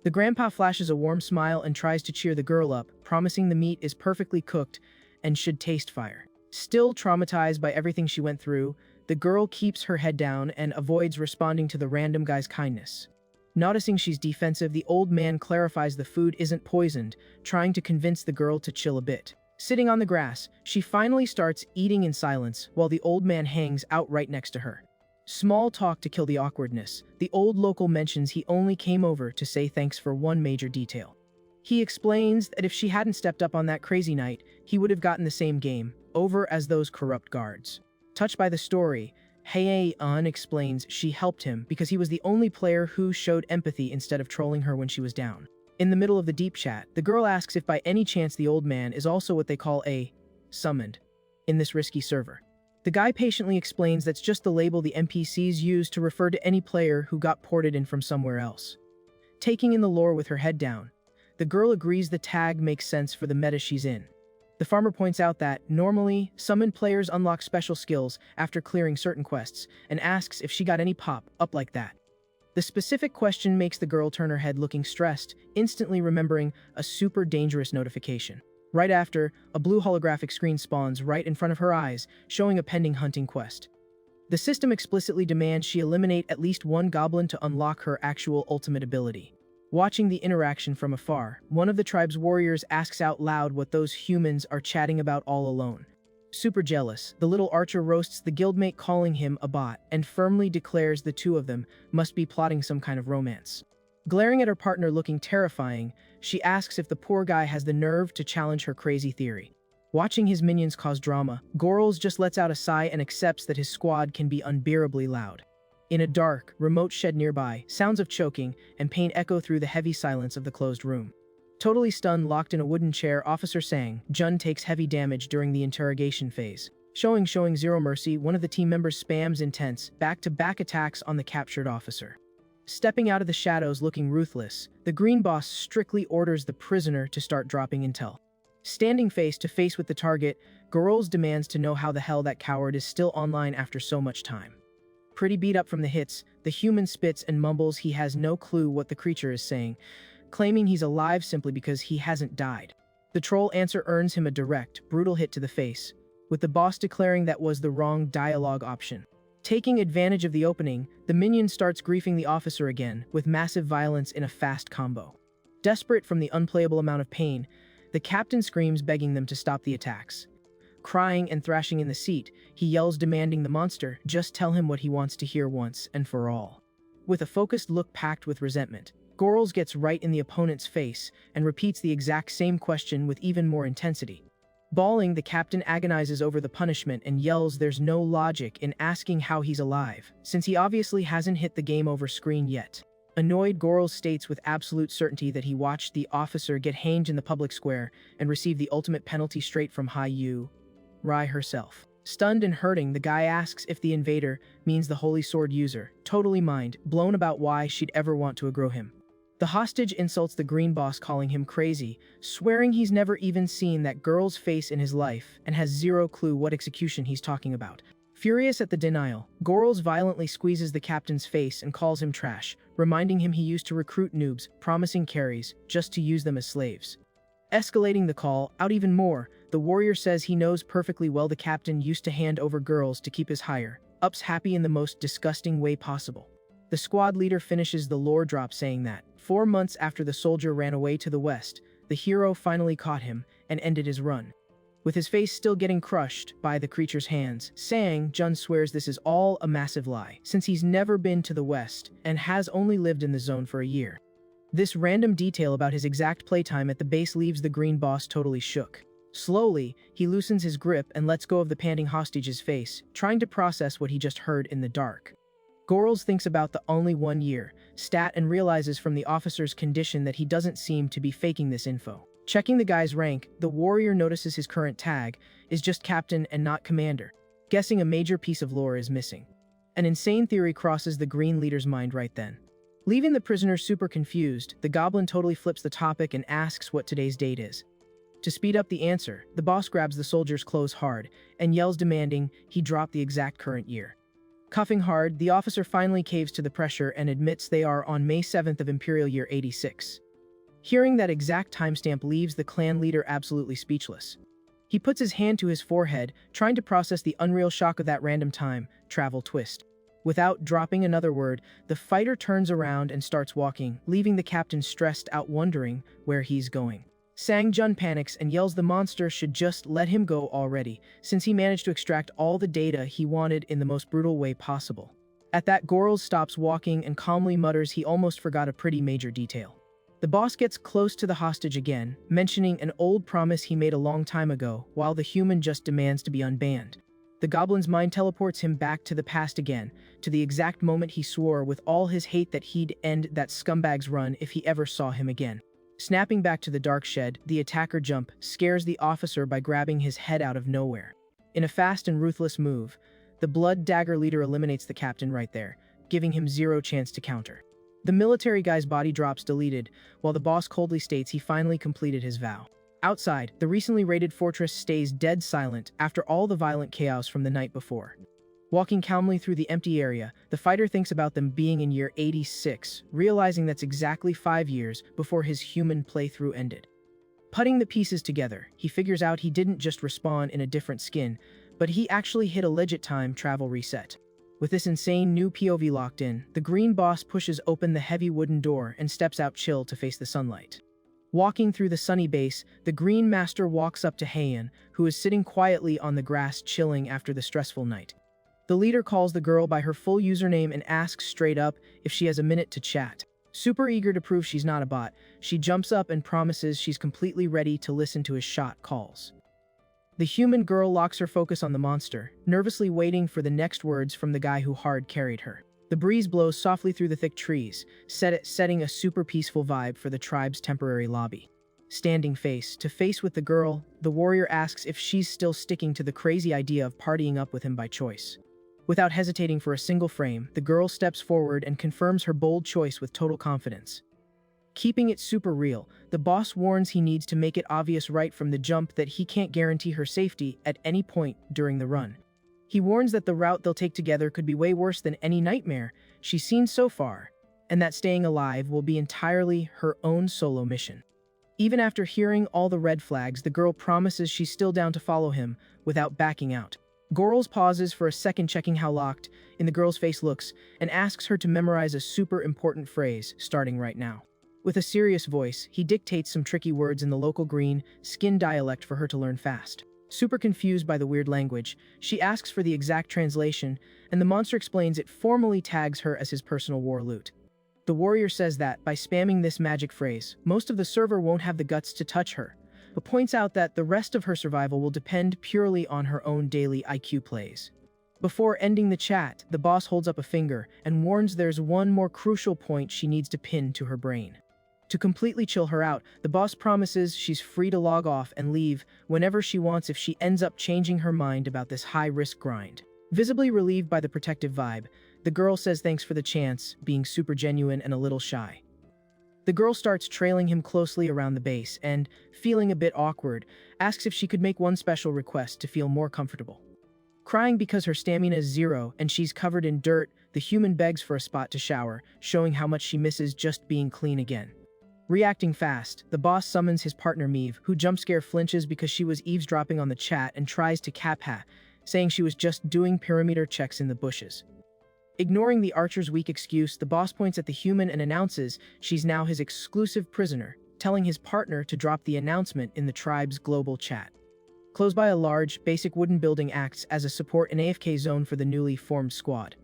The grandpa flashes a warm smile and tries to cheer the girl up, promising the meat is perfectly cooked and should taste fire. Still traumatized by everything she went through, the girl keeps her head down and avoids responding to the random guy's kindness. Noticing she's defensive, the old man clarifies the food isn't poisoned, trying to convince the girl to chill a bit. Sitting on the grass, she finally starts eating in silence while the old man hangs out right next to her. Small talk to kill the awkwardness, the old local mentions he only came over to say thanks for one major detail. He explains that if she hadn't stepped up on that crazy night, he would have gotten the same game over as those corrupt guards. Touched by the story, Heian explains she helped him because he was the only player who showed empathy instead of trolling her when she was down. In the middle of the deep chat, the girl asks if by any chance the old man is also what they call a summoned in this risky server. The guy patiently explains that's just the label the NPCs use to refer to any player who got ported in from somewhere else. Taking in the lore with her head down, the girl agrees the tag makes sense for the meta she's in. The farmer points out that, normally, summoned players unlock special skills after clearing certain quests, and asks if she got any pop up like that. The specific question makes the girl turn her head looking stressed, instantly remembering a super dangerous notification. Right after, a blue holographic screen spawns right in front of her eyes, showing a pending hunting quest. The system explicitly demands she eliminate at least one goblin to unlock her actual ultimate ability. Watching the interaction from afar, one of the tribe's warriors asks out loud what those humans are chatting about all alone. Super jealous, the little archer roasts the guildmate, calling him a bot, and firmly declares the two of them must be plotting some kind of romance. Glaring at her partner looking terrifying, she asks if the poor guy has the nerve to challenge her crazy theory. Watching his minions cause drama, Gorls just lets out a sigh and accepts that his squad can be unbearably loud. In a dark, remote shed nearby, sounds of choking and pain echo through the heavy silence of the closed room. Totally stunned, locked in a wooden chair, Officer Sang Jun takes heavy damage during the interrogation phase. Showing zero mercy, one of the team members spams intense, back-to-back attacks on the captured officer. Stepping out of the shadows looking ruthless, the Green Boss strictly orders the prisoner to start dropping intel. Standing face to face with the target, Gorls demands to know how the hell that coward is still online after so much time. Pretty beat up from the hits, the human spits and mumbles he has no clue what the creature is saying, claiming he's alive simply because he hasn't died. The troll answer earns him a direct, brutal hit to the face, with the boss declaring that was the wrong dialogue option. Taking advantage of the opening, the minion starts griefing the officer again, with massive violence in a fast combo. Desperate from the unplayable amount of pain, the captain screams begging them to stop the attacks. Crying and thrashing in the seat, he yells demanding the monster just tell him what he wants to hear once and for all. With a focused look packed with resentment, Gorls gets right in the opponent's face and repeats the exact same question with even more intensity. Bawling, the captain agonizes over the punishment and yells there's no logic in asking how he's alive, since he obviously hasn't hit the game over screen yet. Annoyed, Gorls states with absolute certainty that he watched the officer get hanged in the public square and receive the ultimate penalty straight from Rai herself. Stunned and hurting, the guy asks if the invader means the holy sword user, totally mind blown about why she'd ever want to aggro him. The hostage insults the Green Boss, calling him crazy, swearing he's never even seen that girl's face in his life and has zero clue what execution he's talking about. Furious at the denial, Gorls violently squeezes the captain's face and calls him trash, reminding him he used to recruit noobs, promising carries, just to use them as slaves. Escalating the call out even more, the warrior says he knows perfectly well the captain used to hand over girls to keep his hire, ups happy in the most disgusting way possible. The squad leader finishes the lore drop saying that, 4 months after the soldier ran away to the west, the hero finally caught him and ended his run. With his face still getting crushed by the creature's hands, Sang Jun swears this is all a massive lie, since he's never been to the west and has only lived in the zone for a year. This random detail about his exact playtime at the base leaves the Green Boss totally shook. Slowly, he loosens his grip and lets go of the panting hostage's face, trying to process what he just heard in the dark. Gorls thinks about the only 1 year stat and realizes from the officer's condition that he doesn't seem to be faking this info. Checking the guy's rank, the warrior notices his current tag is just captain and not commander, guessing a major piece of lore is missing. An insane theory crosses the green leader's mind right then. Leaving the prisoner super confused, the goblin totally flips the topic and asks what today's date is. To speed up the answer, the boss grabs the soldier's clothes hard and yells demanding he drop the exact current year. Coughing hard, the officer finally caves to the pressure and admits they are on May 7th of Imperial Year 86. Hearing that exact timestamp leaves the clan leader absolutely speechless. He puts his hand to his forehead, trying to process the unreal shock of that random time travel twist. Without dropping another word, the fighter turns around and starts walking, leaving the captain stressed out wondering where he's going. Sang Jun panics and yells the monster should just let him go already, since he managed to extract all the data he wanted in the most brutal way possible. At that, Gorls stops walking and calmly mutters he almost forgot a pretty major detail. The boss gets close to the hostage again, mentioning an old promise he made a long time ago, while the human just demands to be unbanned. The goblin's mind teleports him back to the past again, to the exact moment he swore with all his hate that he'd end that scumbag's run if he ever saw him again. Snapping back to the dark shed, the attacker jump scares the officer by grabbing his head out of nowhere. In a fast and ruthless move, the Blood Dagger leader eliminates the captain right there, giving him zero chance to counter. The military guy's body drops deleted, while the boss coldly states he finally completed his vow. Outside, the recently raided fortress stays dead silent after all the violent chaos from the night before. Walking calmly through the empty area, the fighter thinks about them being in year 86, realizing that's exactly 5 years before his human playthrough ended. Putting the pieces together, he figures out he didn't just respawn in a different skin, but he actually hit a legit time travel reset. With this insane new POV locked in, the Green Boss pushes open the heavy wooden door and steps out chill to face the sunlight. Walking through the sunny base, the Green Master walks up to Heian, who is sitting quietly on the grass chilling after the stressful night. The leader calls the girl by her full username and asks straight up if she has a minute to chat. Super eager to prove she's not a bot, she jumps up and promises she's completely ready to listen to his shot calls. The human girl locks her focus on the monster, nervously waiting for the next words from the guy who hard carried her. The breeze blows softly through the thick trees, setting a super peaceful vibe for the tribe's temporary lobby. Standing face to face with the girl, the warrior asks if she's still sticking to the crazy idea of partying up with him by choice. Without hesitating for a single frame, the girl steps forward and confirms her bold choice with total confidence. Keeping it super real, the boss warns he needs to make it obvious right from the jump that he can't guarantee her safety at any point during the run. He warns that the route they'll take together could be way worse than any nightmare she's seen so far, and that staying alive will be entirely her own solo mission. Even after hearing all the red flags, the girl promises she's still down to follow him without backing out. Gorls pauses for a second, checking how locked in the girl's face looks, and asks her to memorize a super important phrase starting right now. With a serious voice, he dictates some tricky words in the local green skin dialect for her to learn fast. Super confused by the weird language, she asks for the exact translation, and the monster explains it formally tags her as his personal war loot. The warrior says that, by spamming this magic phrase, most of the server won't have the guts to touch her, but points out that the rest of her survival will depend purely on her own daily IQ plays. Before ending the chat, the boss holds up a finger and warns there's one more crucial point she needs to pin to her brain. To completely chill her out, the boss promises she's free to log off and leave whenever she wants if she ends up changing her mind about this high-risk grind. Visibly relieved by the protective vibe, the girl says thanks for the chance, being super genuine and a little shy. The girl starts trailing him closely around the base and, feeling a bit awkward, asks if she could make one special request to feel more comfortable. Crying because her stamina is zero and she's covered in dirt, the human begs for a spot to shower, showing how much she misses just being clean again. Reacting fast, the boss summons his partner Meave, who jumpscare flinches because she was eavesdropping on the chat and tries to cap her, saying she was just doing perimeter checks in the bushes. Ignoring the archer's weak excuse, the boss points at the human and announces she's now his exclusive prisoner, telling his partner to drop the announcement in the tribe's global chat. Close by a large, basic wooden building acts as a support and AFK zone for the newly formed squad.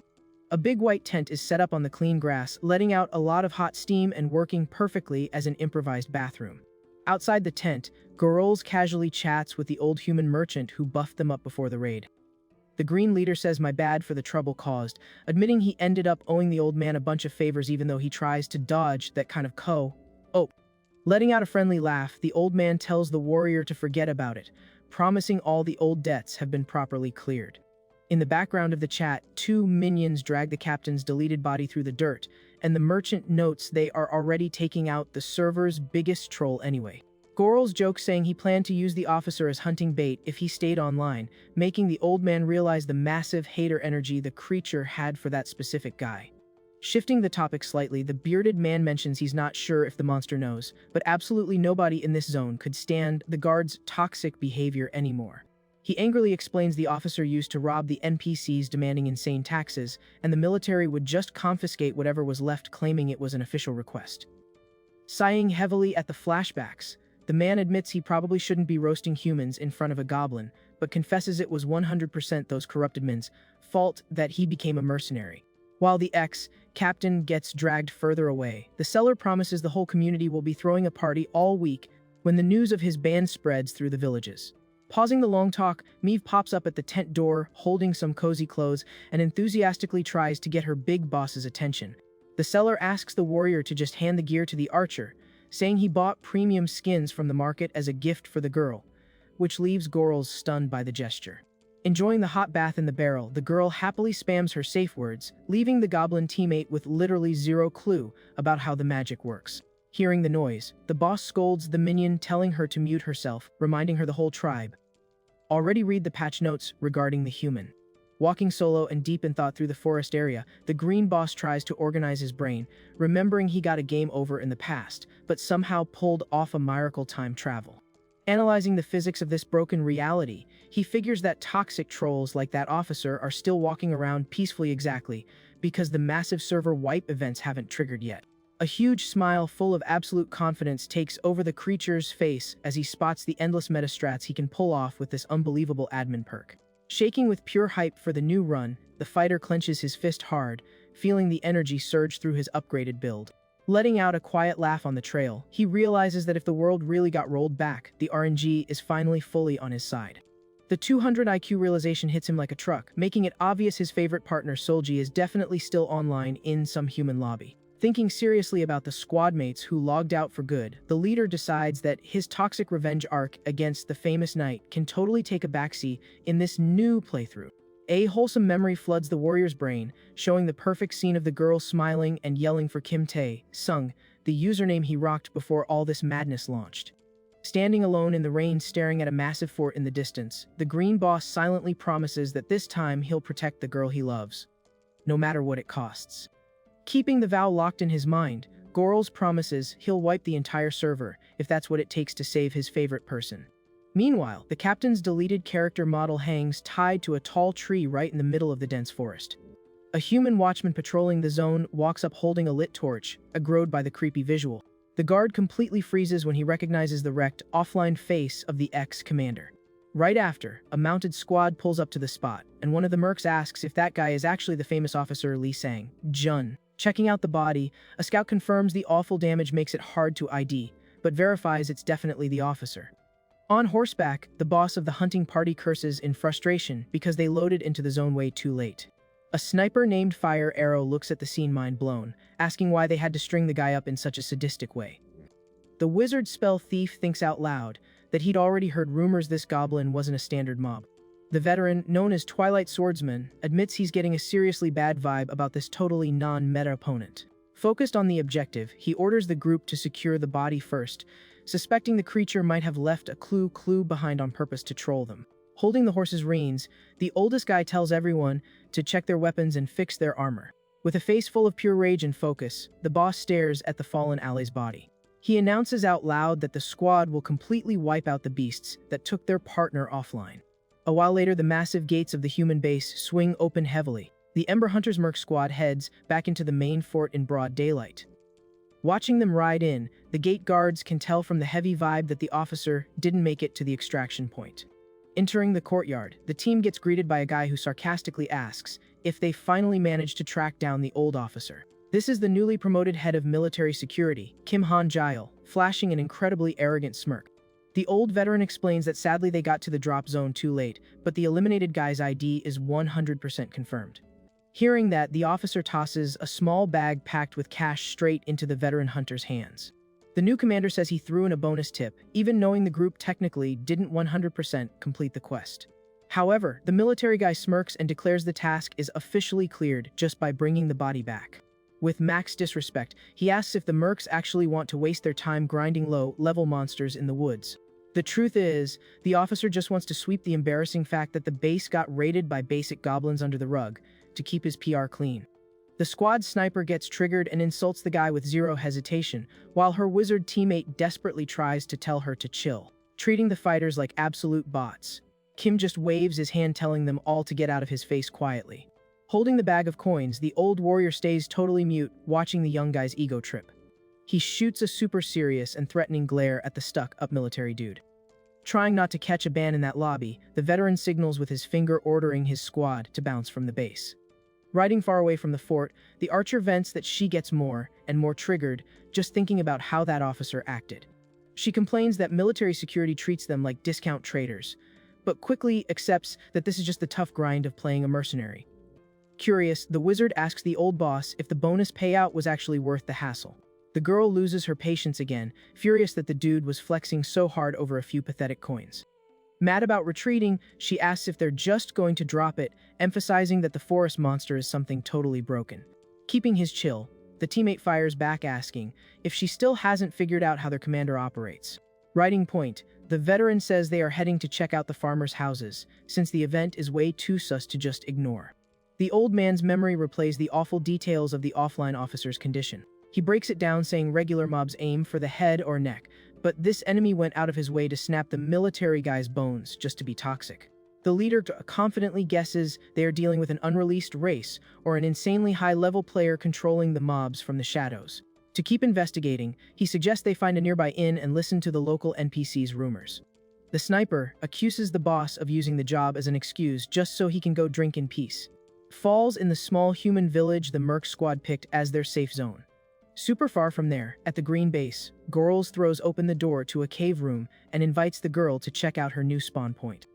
A big white tent is set up on the clean grass, letting out a lot of hot steam and working perfectly as an improvised bathroom. Outside the tent, Gorolz casually chats with the old human merchant who buffed them up before the raid. The green leader says my bad for the trouble caused, admitting he ended up owing the old man a bunch of favors even though he tries to dodge that kind of oh. Letting out a friendly laugh, the old man tells the warrior to forget about it, promising all the old debts have been properly cleared. In the background of the chat, two minions drag the captain's deleted body through the dirt, and the merchant notes they are already taking out the server's biggest troll anyway. Gorolz jokes saying he planned to use the officer as hunting bait if he stayed online, making the old man realize the massive hater energy the creature had for that specific guy. Shifting the topic slightly, the bearded man mentions he's not sure if the monster knows, but absolutely nobody in this zone could stand the guard's toxic behavior anymore. He angrily explains the officer used to rob the NPCs demanding insane taxes, and the military would just confiscate whatever was left, claiming it was an official request. Sighing heavily at the flashbacks, the man admits he probably shouldn't be roasting humans in front of a goblin, but confesses it was 100% those corrupted men's fault that he became a mercenary. While the ex-captain gets dragged further away, the seller promises the whole community will be throwing a party all week when the news of his ban spreads through the villages. Pausing the long talk, Meave pops up at the tent door, holding some cozy clothes, and enthusiastically tries to get her big boss's attention. The seller asks the warrior to just hand the gear to the archer, saying he bought premium skins from the market as a gift for the girl, which leaves Gorolz stunned by the gesture. Enjoying the hot bath in the barrel, the girl happily spams her safe words, leaving the goblin teammate with literally zero clue about how the magic works. Hearing the noise, the boss scolds the minion, telling her to mute herself, reminding her the whole tribe already read the patch notes regarding the human. Walking solo and deep in thought through the forest area, the green boss tries to organize his brain, remembering he got a game over in the past, but somehow pulled off a miracle time travel. Analyzing the physics of this broken reality, he figures that toxic trolls like that officer are still walking around peacefully exactly because the massive server wipe events haven't triggered yet. A huge smile full of absolute confidence takes over the creature's face as he spots the endless meta strats he can pull off with this unbelievable admin perk. Shaking with pure hype for the new run, the fighter clenches his fist hard, feeling the energy surge through his upgraded build. Letting out a quiet laugh on the trail, he realizes that if the world really got rolled back, the RNG is finally fully on his side. The 200 IQ realization hits him like a truck, making it obvious his favorite partner Solji is definitely still online in some human lobby. Thinking seriously about the squad mates who logged out for good, the leader decides that his toxic revenge arc against the famous knight can totally take a backseat in this new playthrough. A wholesome memory floods the warrior's brain, showing the perfect scene of the girl smiling and yelling for Kim Tae-sung, the username he rocked before all this madness launched. Standing alone in the rain staring at a massive fort in the distance, the green boss silently promises that this time he'll protect the girl he loves, no matter what it costs. Keeping the vow locked in his mind, Gorls promises he'll wipe the entire server if that's what it takes to save his favorite person. Meanwhile, the captain's deleted character model hangs tied to a tall tree right in the middle of the dense forest. A human watchman patrolling the zone walks up holding a lit torch, aggroed by the creepy visual. The guard completely freezes when he recognizes the wrecked, offline face of the ex-commander. Right after, a mounted squad pulls up to the spot, and one of the mercs asks if that guy is actually the famous officer Lee Sang-jun. Checking out the body, a scout confirms the awful damage makes it hard to ID, but verifies it's definitely the officer. On horseback, the boss of the hunting party curses in frustration because they loaded into the zone way too late. A sniper named Fire Arrow looks at the scene mind blown, asking why they had to string the guy up in such a sadistic way. The wizard spell thief thinks out loud that he'd already heard rumors this goblin wasn't a standard mob. The veteran, known as Twilight Swordsman, admits he's getting a seriously bad vibe about this totally non-meta opponent. Focused on the objective, he orders the group to secure the body first, suspecting the creature might have left a clue behind on purpose to troll them. Holding the horse's reins, the oldest guy tells everyone to check their weapons and fix their armor. With a face full of pure rage and focus, the boss stares at the fallen ally's body. He announces out loud that the squad will completely wipe out the beasts that took their partner offline. A while later, the massive gates of the human base swing open heavily. The Ember Hunters Merc squad heads back into the main fort in broad daylight. Watching them ride in, the gate guards can tell from the heavy vibe that the officer didn't make it to the extraction point. Entering the courtyard, the team gets greeted by a guy who sarcastically asks if they finally managed to track down the old officer. This is the newly promoted head of military security, Kim Han-jail, flashing an incredibly arrogant smirk. The old veteran explains that sadly they got to the drop zone too late, but the eliminated guy's ID is 100% confirmed. Hearing that, the officer tosses a small bag packed with cash straight into the veteran hunter's hands. The new commander says he threw in a bonus tip, even knowing the group technically didn't 100% complete the quest. However, the military guy smirks and declares the task is officially cleared just by bringing the body back. With max disrespect, he asks if the mercs actually want to waste their time grinding low-level monsters in the woods. The truth is, the officer just wants to sweep the embarrassing fact that the base got raided by basic goblins under the rug to keep his PR clean. The squad sniper gets triggered and insults the guy with zero hesitation, while her wizard teammate desperately tries to tell her to chill, treating the fighters like absolute bots. Kim just waves his hand telling them all to get out of his face quietly. Holding the bag of coins, the old warrior stays totally mute, watching the young guy's ego trip. He shoots a super serious and threatening glare at the stuck-up military dude. Trying not to catch a ban in that lobby, the veteran signals with his finger ordering his squad to bounce from the base. Riding far away from the fort, the archer vents that she gets more and more triggered just thinking about how that officer acted. She complains that military security treats them like discount traders, but quickly accepts that this is just the tough grind of playing a mercenary. Curious, the wizard asks the old boss if the bonus payout was actually worth the hassle. The girl loses her patience again, furious that the dude was flexing so hard over a few pathetic coins. Mad about retreating, she asks if they're just going to drop it, emphasizing that the forest monster is something totally broken. Keeping his chill, the teammate fires back asking if she still hasn't figured out how their commander operates. Writing point, the veteran says they are heading to check out the farmers' houses, since the event is way too sus to just ignore. The old man's memory replays the awful details of the offline officer's condition. He breaks it down saying regular mobs aim for the head or neck, but this enemy went out of his way to snap the military guy's bones just to be toxic. The leader confidently guesses they are dealing with an unreleased race or an insanely high-level player controlling the mobs from the shadows. To keep investigating, he suggests they find a nearby inn and listen to the local NPC's rumors. The sniper accuses the boss of using the job as an excuse just so he can go drink in peace. Falls in the small human village the merc squad picked as their safe zone. Super far from there, at the green base, Gorls throws open the door to a cave room and invites the girl to check out her new spawn point.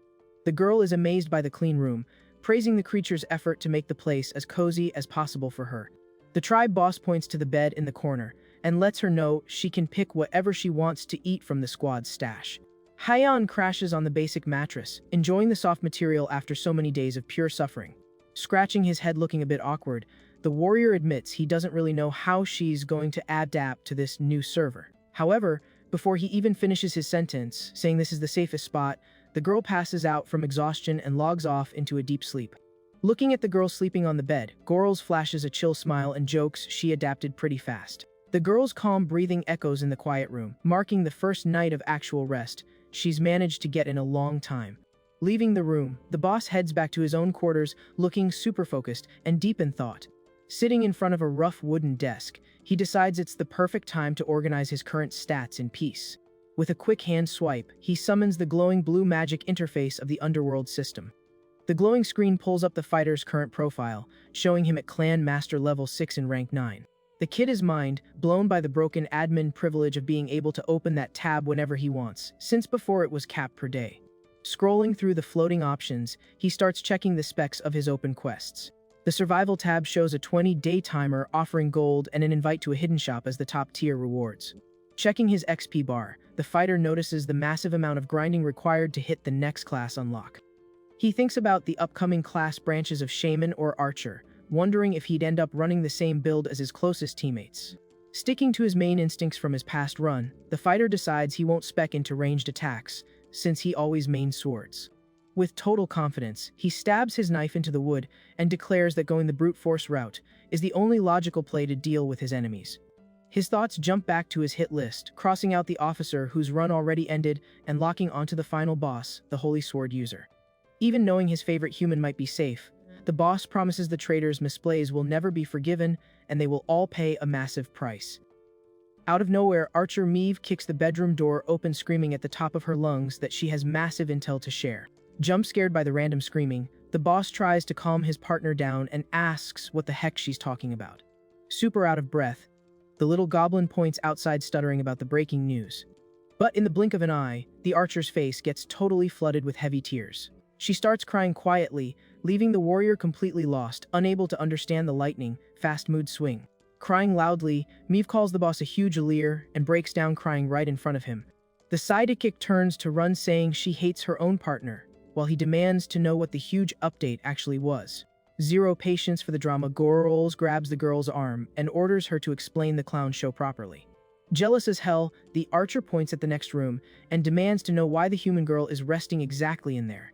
The girl is amazed by the clean room, praising the creature's effort to make the place as cozy as possible for her. The tribe boss points to the bed in the corner and lets her know she can pick whatever she wants to eat from the squad's stash. Hyeon crashes on the basic mattress, enjoying the soft material after so many days of pure suffering. Scratching his head looking a bit awkward, the warrior admits he doesn't really know how she's going to adapt to this new server. However, before he even finishes his sentence, saying this is the safest spot, the girl passes out from exhaustion and logs off into a deep sleep. Looking at the girl sleeping on the bed, Gorls flashes a chill smile and jokes she adapted pretty fast. The girl's calm breathing echoes in the quiet room, marking the first night of actual rest she's managed to get in a long time. Leaving the room, the boss heads back to his own quarters, looking super focused and deep in thought. Sitting in front of a rough wooden desk, he decides it's the perfect time to organize his current stats in peace. With a quick hand swipe, he summons the glowing blue magic interface of the underworld system. The glowing screen pulls up the fighter's current profile, showing him at Clan Master level 6 in rank 9. The kid is mind blown by the broken admin privilege of being able to open that tab whenever he wants, since before it was capped per day. Scrolling through the floating options, he starts checking the specs of his open quests. The survival tab shows a 20-day timer offering gold and an invite to a hidden shop as the top tier rewards. Checking his XP bar, the fighter notices the massive amount of grinding required to hit the next class unlock. He thinks about the upcoming class branches of Shaman or Archer, wondering if he'd end up running the same build as his closest teammates. Sticking to his main instincts from his past run, the fighter decides he won't spec into ranged attacks, since he always mains swords. With total confidence, he stabs his knife into the wood and declares that going the brute force route is the only logical play to deal with his enemies. His thoughts jump back to his hit list, crossing out the officer whose run already ended and locking onto the final boss, the Holy Sword user. Even knowing his favorite human might be safe, the boss promises the traitor's misplays will never be forgiven and they will all pay a massive price. Out of nowhere, Archer Meave kicks the bedroom door open, screaming at the top of her lungs that she has massive intel to share. Jump scared by the random screaming, the boss tries to calm his partner down and asks what the heck she's talking about. Super out of breath, the little goblin points outside, stuttering about the breaking news. But in the blink of an eye, the archer's face gets totally flooded with heavy tears. She starts crying quietly, leaving the warrior completely lost, unable to understand the lightning, fast mood swing. Crying loudly, Meave calls the boss a huge leer and breaks down crying right in front of him. The sidekick turns to run, saying she hates her own partner, while he demands to know what the huge update actually was. Zero patience for the drama, Gorls grabs the girl's arm and orders her to explain the clown show properly. Jealous as hell, the archer points at the next room and demands to know why the human girl is resting exactly in there.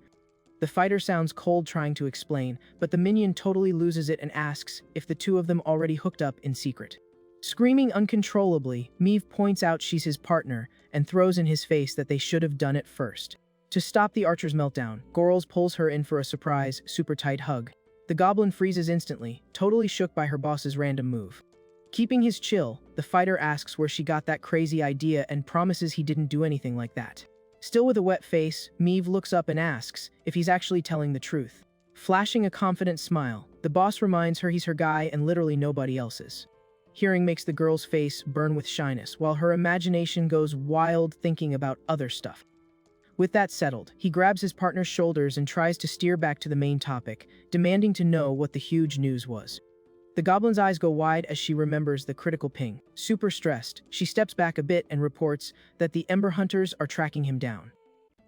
The fighter sounds cold trying to explain, but the minion totally loses it and asks if the two of them already hooked up in secret. Screaming uncontrollably, Meave points out she's his partner and throws in his face that they should have done it first. To stop the archer's meltdown, Gorls pulls her in for a surprise, super tight hug. The goblin freezes instantly, totally shook by her boss's random move. Keeping his chill, the fighter asks where she got that crazy idea and promises he didn't do anything like that. Still with a wet face, Meave looks up and asks if he's actually telling the truth. Flashing a confident smile, the boss reminds her he's her guy and literally nobody else's. Hearing makes the girl's face burn with shyness, while her imagination goes wild thinking about other stuff. With that settled, he grabs his partner's shoulders and tries to steer back to the main topic, demanding to know what the huge news was. The goblin's eyes go wide as she remembers the critical ping. Super stressed, she steps back a bit and reports that the Ember Hunters are tracking him down.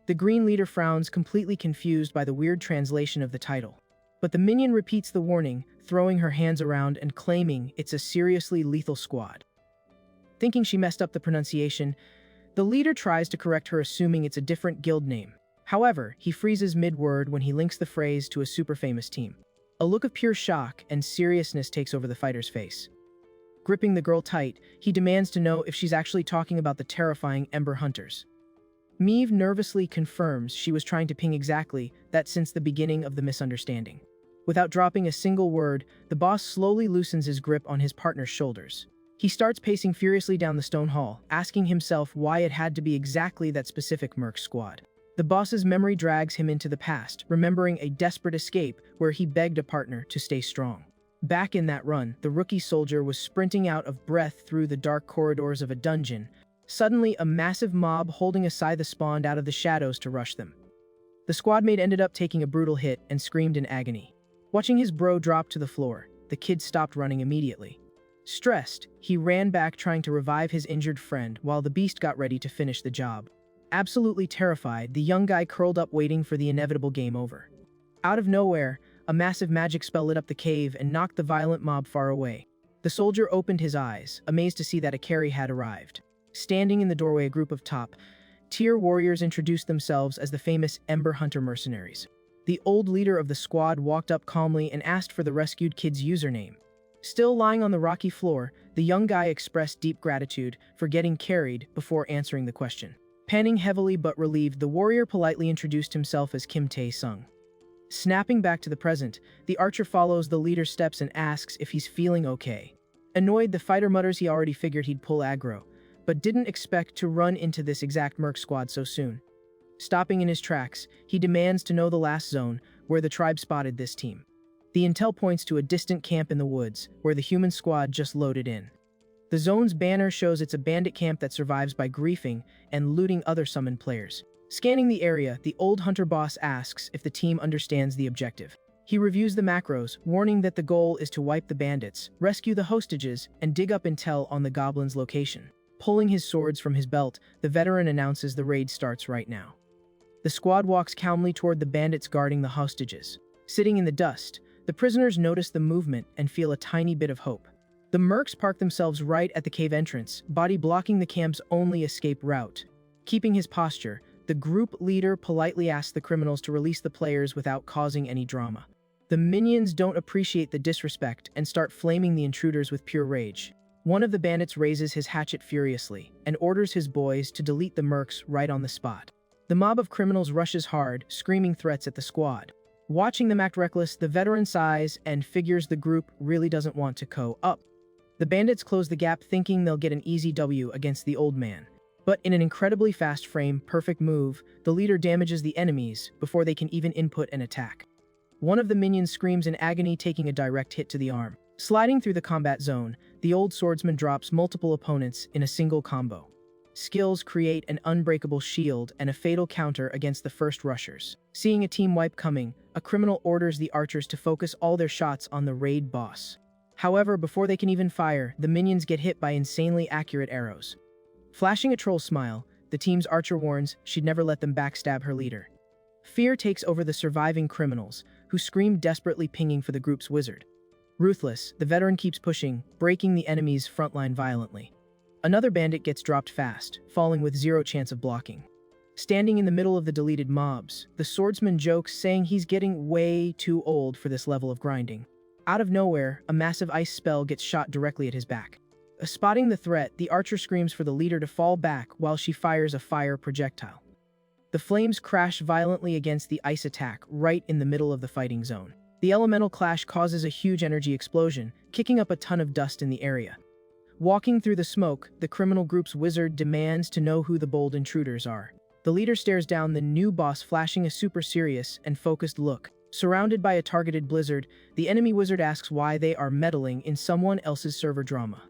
The green leader frowns, completely confused by the weird translation of the title. But the minion repeats the warning, throwing her hands around and claiming it's a seriously lethal squad. Thinking she messed up the pronunciation, the leader tries to correct her, assuming it's a different guild name. However, he freezes mid-word when he links the phrase to a super famous team. A look of pure shock and seriousness takes over the fighter's face. Gripping the girl tight, he demands to know if she's actually talking about the terrifying Ember Hunters. Meave nervously confirms she was trying to ping exactly that since the beginning of the misunderstanding. Without dropping a single word, the boss slowly loosens his grip on his partner's shoulders. He starts pacing furiously down the stone hall, asking himself why it had to be exactly that specific merc squad. The boss's memory drags him into the past, remembering a desperate escape where he begged a partner to stay strong. Back in that run, the rookie soldier was sprinting out of breath through the dark corridors of a dungeon. Suddenly, a massive mob holding a scythe spawned out of the shadows to rush them. The squad mate ended up taking a brutal hit and screamed in agony. Watching his bro drop to the floor, the kid stopped running immediately. Stressed, he ran back trying to revive his injured friend while the beast got ready to finish the job. Absolutely terrified, the young guy curled up waiting for the inevitable game over. Out of nowhere, a massive magic spell lit up the cave and knocked the violent mob far away. The soldier opened his eyes, amazed to see that a carry had arrived. Standing in the doorway, a group of top-tier warriors introduced themselves as the famous Ember Hunter mercenaries. The old leader of the squad walked up calmly and asked for the rescued kid's username. Still lying on the rocky floor, the young guy expressed deep gratitude for getting carried before answering the question. Panting heavily but relieved, the warrior politely introduced himself as Kim Tae-sung. Snapping back to the present, the archer follows the leader's steps and asks if he's feeling okay. Annoyed, the fighter mutters he already figured he'd pull aggro, but didn't expect to run into this exact merc squad so soon. Stopping in his tracks, he demands to know the last zone where the tribe spotted this team. The intel points to a distant camp in the woods where the human squad just loaded in. The zone's banner shows it's a bandit camp that survives by griefing and looting other summoned players. Scanning the area, the old hunter boss asks if the team understands the objective. He reviews the macros, warning that the goal is to wipe the bandits, rescue the hostages, and dig up intel on the goblin's location. Pulling his swords from his belt, the veteran announces the raid starts right now. The squad walks calmly toward the bandits guarding the hostages. Sitting in the dust, the prisoners notice the movement and feel a tiny bit of hope. The mercs park themselves right at the cave entrance, body blocking the camp's only escape route. Keeping his posture, the group leader politely asks the criminals to release the players without causing any drama. The minions don't appreciate the disrespect and start flaming the intruders with pure rage. One of the bandits raises his hatchet furiously and orders his boys to delete the mercs right on the spot. The mob of criminals rushes hard, screaming threats at the squad. Watching them act reckless, the veteran sighs and figures the group really doesn't want to co-up. The bandits close the gap thinking they'll get an easy W against the old man. But in an incredibly fast frame, perfect move, the leader damages the enemies before they can even input an attack. One of the minions screams in agony, taking a direct hit to the arm. Sliding through the combat zone, the old swordsman drops multiple opponents in a single combo. Skills create an unbreakable shield and a fatal counter against the first rushers. Seeing a team wipe coming, a criminal orders the archers to focus all their shots on the raid boss. However, before they can even fire, the minions get hit by insanely accurate arrows. Flashing a troll smile, the team's archer warns she'd never let them backstab her leader. Fear takes over the surviving criminals, who scream desperately, pinging for the group's wizard. Ruthless, the veteran keeps pushing, breaking the enemy's front line violently. Another bandit gets dropped fast, falling with zero chance of blocking. Standing in the middle of the deleted mobs, the swordsman jokes, saying he's getting way too old for this level of grinding. Out of nowhere, a massive ice spell gets shot directly at his back. Spotting the threat, the archer screams for the leader to fall back while she fires a fire projectile. The flames crash violently against the ice attack right in the middle of the fighting zone. The elemental clash causes a huge energy explosion, kicking up a ton of dust in the area. Walking through the smoke, the criminal group's wizard demands to know who the bold intruders are. The leader stares down the new boss, flashing a super serious and focused look. Surrounded by a targeted blizzard, the enemy wizard asks why they are meddling in someone else's server drama.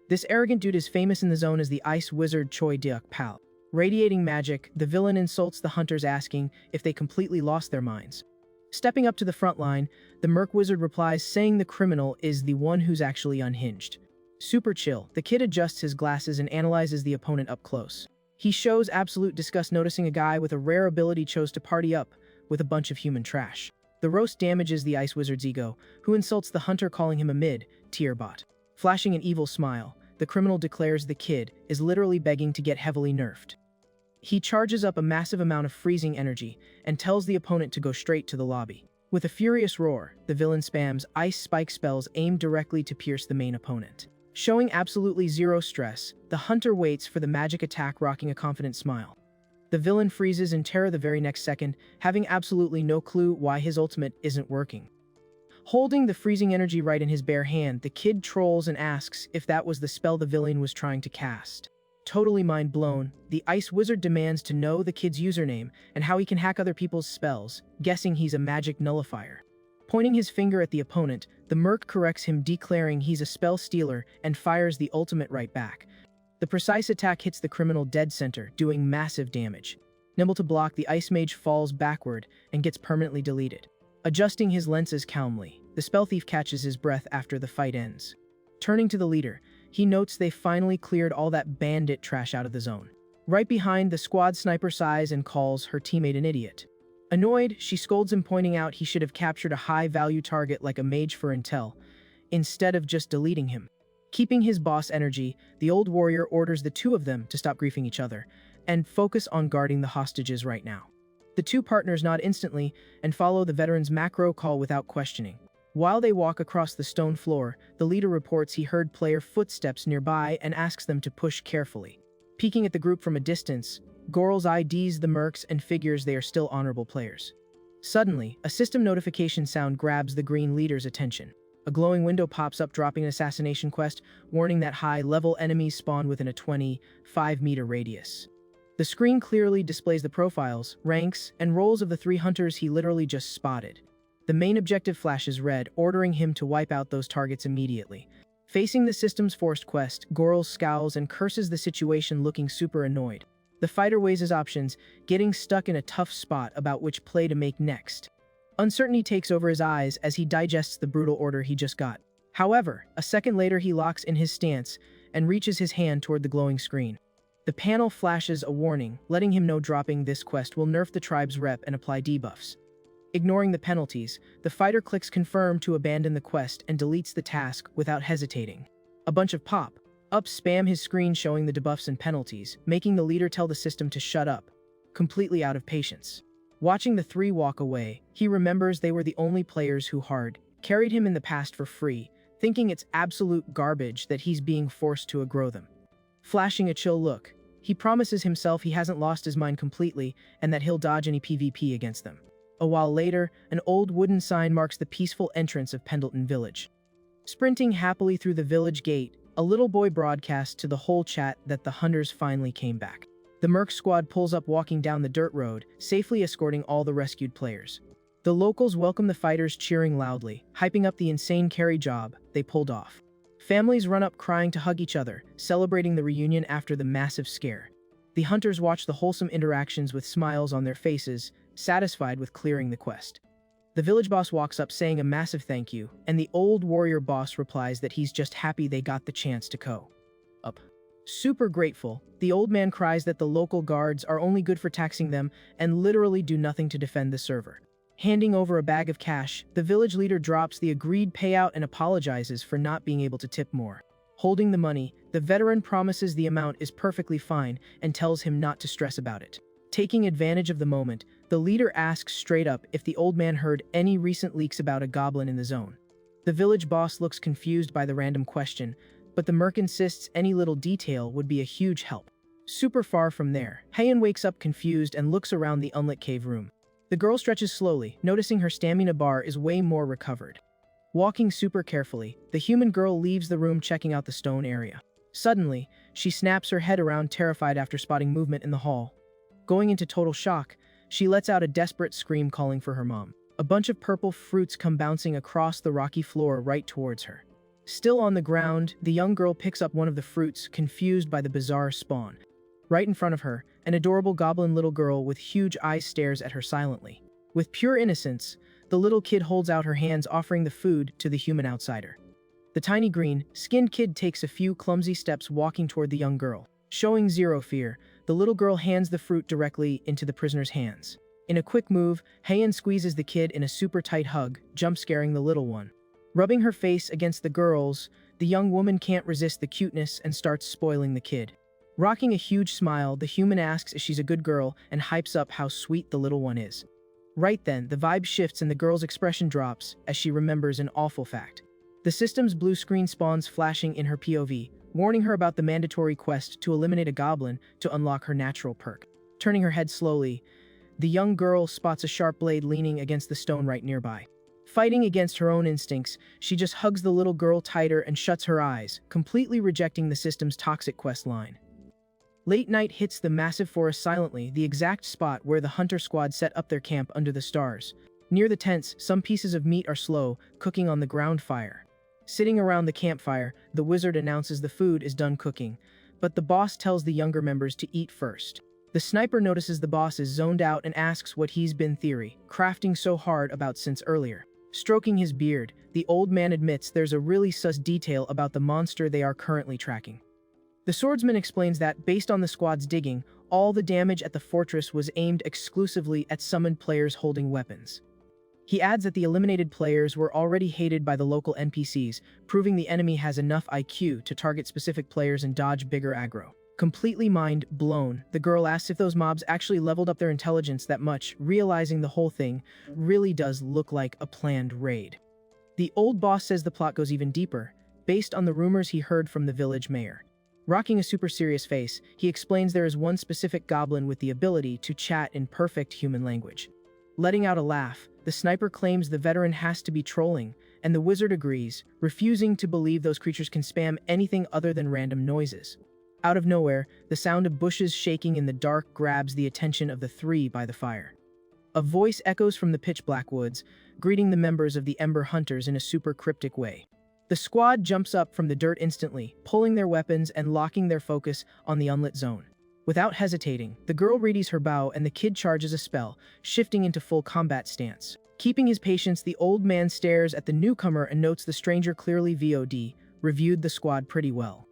This arrogant dude is famous in the zone as the ice wizard Choi Deok Pal. Radiating magic, the villain insults the hunters, asking if they completely lost their minds. Stepping up to the front line, the merc wizard replies, saying the criminal is the one who's actually unhinged. Super chill, the kid adjusts his glasses and analyzes the opponent up close. He shows absolute disgust, noticing a guy with a rare ability chose to party up with a bunch of human trash. The roast damages the ice wizard's ego, who insults the hunter, calling him a mid-tier bot. Flashing an evil smile, the criminal declares the kid is literally begging to get heavily nerfed. He charges up a massive amount of freezing energy and tells the opponent to go straight to the lobby. With a furious roar, the villain spams ice spike spells aimed directly to pierce the main opponent. Showing absolutely zero stress, the hunter waits for the magic attack, rocking a confident smile. The villain freezes in terror the very next second, having absolutely no clue why his ultimate isn't working. Holding the freezing energy right in his bare hand, the kid trolls and asks if that was the spell the villain was trying to cast. Totally mind blown, the ice wizard demands to know the kid's username and how he can hack other people's spells, guessing he's a magic nullifier. Pointing his finger at the opponent, the merc corrects him, declaring he's a spell stealer and fires the ultimate right back. The precise attack hits the criminal dead center, doing massive damage. Nimble to block, the ice mage falls backward and gets permanently deleted. Adjusting his lenses calmly, the spell thief catches his breath after the fight ends. Turning to the leader, he notes they finally cleared all that bandit trash out of the zone. Right behind, the squad sniper sighs and calls her teammate an idiot. Annoyed, she scolds him, pointing out he should have captured a high-value target like a mage for intel, instead of just deleting him. Keeping his boss energy, the old warrior orders the two of them to stop griefing each other and focus on guarding the hostages right now. The two partners nod instantly and follow the veteran's macro call without questioning. While they walk across the stone floor, the leader reports he heard player footsteps nearby and asks them to push carefully. Peeking at the group from a distance, Gorls IDs the mercs and figures they are still honorable players. Suddenly, a system notification sound grabs the green leader's attention. A glowing window pops up, dropping an assassination quest, warning that high-level enemies spawn within a 25-meter radius. The screen clearly displays the profiles, ranks, and roles of the 3 hunters he literally just spotted. The main objective flashes red, ordering him to wipe out those targets immediately. Facing the system's forced quest, Gorls scowls and curses the situation, looking super annoyed. The fighter weighs his options, getting stuck in a tough spot about which play to make next. Uncertainty takes over his eyes as he digests the brutal order he just got. However, a second later he locks in his stance and reaches his hand toward the glowing screen. The panel flashes a warning, letting him know dropping this quest will nerf the tribe's rep and apply debuffs. Ignoring the penalties, the fighter clicks confirm to abandon the quest and deletes the task without hesitating. A bunch of pop-ups spam his screen showing the debuffs and penalties, making the leader tell the system to shut up, completely out of patience. Watching the 3 walk away, he remembers they were the only players who carried him in the past for free, thinking it's absolute garbage that he's being forced to aggro them. Flashing a chill look, he promises himself he hasn't lost his mind completely and that he'll dodge any PvP against them. A while later, an old wooden sign marks the peaceful entrance of Pendleton Village. Sprinting happily through the village gate, a little boy broadcasts to the whole chat that the hunters finally came back. The merc squad pulls up, walking down the dirt road, safely escorting all the rescued players. The locals welcome the fighters, cheering loudly, hyping up the insane carry job they pulled off. Families run up crying to hug each other, celebrating the reunion after the massive scare. The hunters watch the wholesome interactions with smiles on their faces, satisfied with clearing the quest. The village boss walks up saying a massive thank you, and the old warrior boss replies that he's just happy they got the chance to co-op. Super grateful, the old man cries that the local guards are only good for taxing them and literally do nothing to defend the server. Handing over a bag of cash, the village leader drops the agreed payout and apologizes for not being able to tip more. Holding the money, the veteran promises the amount is perfectly fine and tells him not to stress about it. Taking advantage of the moment, the leader asks straight up if the old man heard any recent leaks about a goblin in the zone. The village boss looks confused by the random question, but the merc insists any little detail would be a huge help. Super far from there, Heian wakes up confused and looks around the unlit cave room. The girl stretches slowly, noticing her stamina bar is way more recovered. Walking super carefully, the human girl leaves the room, checking out the stone area. Suddenly, she snaps her head around, terrified after spotting movement in the hall. Going into total shock, she lets out a desperate scream, calling for her mom. A bunch of purple fruits come bouncing across the rocky floor right towards her. Still on the ground, the young girl picks up one of the fruits, confused by the bizarre spawn. Right in front of her, an adorable goblin little girl with huge eyes stares at her silently. With pure innocence, the little kid holds out her hands, offering the food to the human outsider. The tiny green-skinned kid takes a few clumsy steps, walking toward the young girl. Showing zero fear, the little girl hands the fruit directly into the prisoner's hands. In a quick move, Heian squeezes the kid in a super tight hug, jump-scaring the little one. Rubbing her face against the girl's, the young woman can't resist the cuteness and starts spoiling the kid. Rocking a huge smile, the human asks if she's a good girl and hypes up how sweet the little one is. Right then, the vibe shifts and the girl's expression drops as she remembers an awful fact. The system's blue screen spawns, flashing in her POV, warning her about the mandatory quest to eliminate a goblin to unlock her natural perk. Turning her head slowly, the young girl spots a sharp blade leaning against the stone right nearby. Fighting against her own instincts, she just hugs the little girl tighter and shuts her eyes, completely rejecting the system's toxic quest line. Late night hits the massive forest silently, the exact spot where the hunter squad set up their camp under the stars. Near the tents, some pieces of meat are slow, cooking on the ground fire. Sitting around the campfire, the wizard announces the food is done cooking, but the boss tells the younger members to eat first. The sniper notices the boss is zoned out and asks what he's been crafting so hard about since earlier. Stroking his beard, the old man admits there's a really sus detail about the monster they are currently tracking. The swordsman explains that, based on the squad's digging, all the damage at the fortress was aimed exclusively at summoned players holding weapons. He adds that the eliminated players were already hated by the local NPCs, proving the enemy has enough IQ to target specific players and dodge bigger aggro. Completely mind blown, the girl asks if those mobs actually leveled up their intelligence that much, realizing the whole thing really does look like a planned raid. The old boss says the plot goes even deeper, based on the rumors he heard from the village mayor. Rocking a super serious face, he explains there is one specific goblin with the ability to chat in perfect human language. Letting out a laugh, the sniper claims the veteran has to be trolling, and the wizard agrees, refusing to believe those creatures can spam anything other than random noises. Out of nowhere, the sound of bushes shaking in the dark grabs the attention of the three by the fire. A voice echoes from the pitch-black woods, greeting the members of the Ember Hunters in a super cryptic way. The squad jumps up from the dirt instantly, pulling their weapons and locking their focus on the unlit zone. Without hesitating, the girl readies her bow and the kid charges a spell, shifting into full combat stance. Keeping his patience, the old man stares at the newcomer and notes the stranger clearly reviewed the squad pretty well.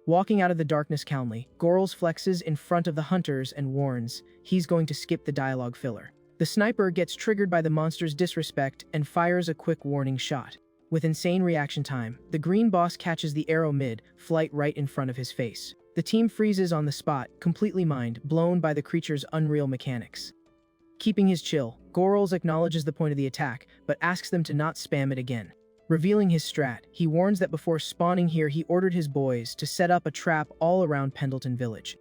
Walking out of the darkness calmly, Gorls flexes in front of the hunters and warns he's going to skip the dialogue filler. The sniper gets triggered by the monster's disrespect and fires a quick warning shot. With insane reaction time, the green boss catches the arrow mid-flight right in front of his face. The team freezes on the spot, completely mind-blown by the creature's unreal mechanics. Keeping his chill, Gorls acknowledges the point of the attack, but asks them to not spam it again. Revealing his strat, he warns that before spawning here he ordered his boys to set up a trap all around Pendleton Village.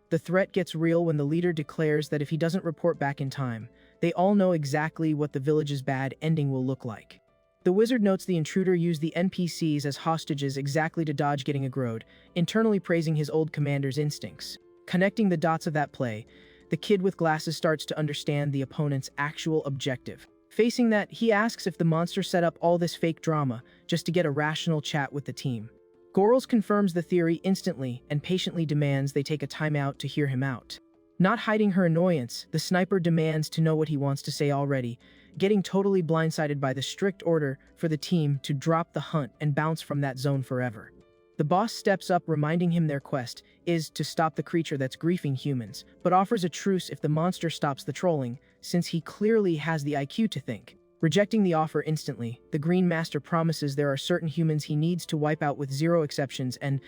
The threat gets real when the leader declares that if he doesn't report back in time, they all know exactly what the village's bad ending will look like. The wizard notes the intruder used the NPCs as hostages exactly to dodge getting aggroed, internally praising his old commander's instincts. Connecting the dots of that play, the kid with glasses starts to understand the opponent's actual objective. Facing that, he asks if the monster set up all this fake drama just to get a rational chat with the team. Gorls confirms the theory instantly and patiently demands they take a timeout to hear him out. Not hiding her annoyance, the sniper demands to know what he wants to say already, getting totally blindsided by the strict order for the team to drop the hunt and bounce from that zone forever. The boss steps up, reminding him their quest is to stop the creature that's griefing humans, but offers a truce if the monster stops the trolling, since he clearly has the IQ to think. Rejecting the offer instantly, the Green Master promises there are certain humans he needs to wipe out with zero exceptions and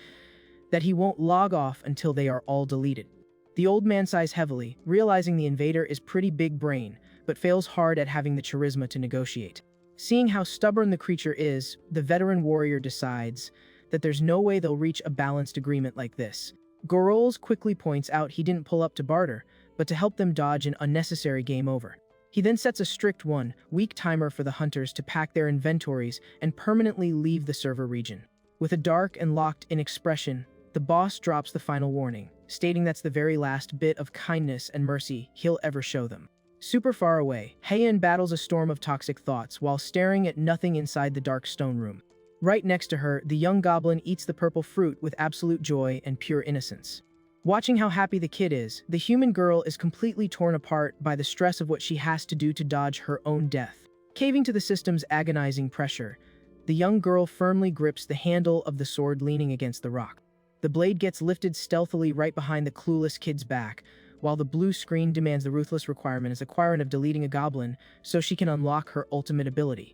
that he won't log off until they are all deleted. The old man sighs heavily, realizing the invader is pretty big brain, but fails hard at having the charisma to negotiate. Seeing how stubborn the creature is, the veteran warrior decides that there's no way they'll reach a balanced agreement like this. Gorls quickly points out he didn't pull up to barter, but to help them dodge an unnecessary game over. He then sets a strict 1-week timer for the hunters to pack their inventories and permanently leave the server region. With a dark and locked-in expression, the boss drops the final warning, stating that's the very last bit of kindness and mercy he'll ever show them. Super far away, Heian battles a storm of toxic thoughts while staring at nothing inside the dark stone room. Right next to her, the young goblin eats the purple fruit with absolute joy and pure innocence. Watching how happy the kid is, the human girl is completely torn apart by the stress of what she has to do to dodge her own death. Caving to the system's agonizing pressure, the young girl firmly grips the handle of the sword leaning against the rock. The blade gets lifted stealthily right behind the clueless kid's back, while the blue screen demands the ruthless requirement as acquirement of deleting a goblin so she can unlock her ultimate ability.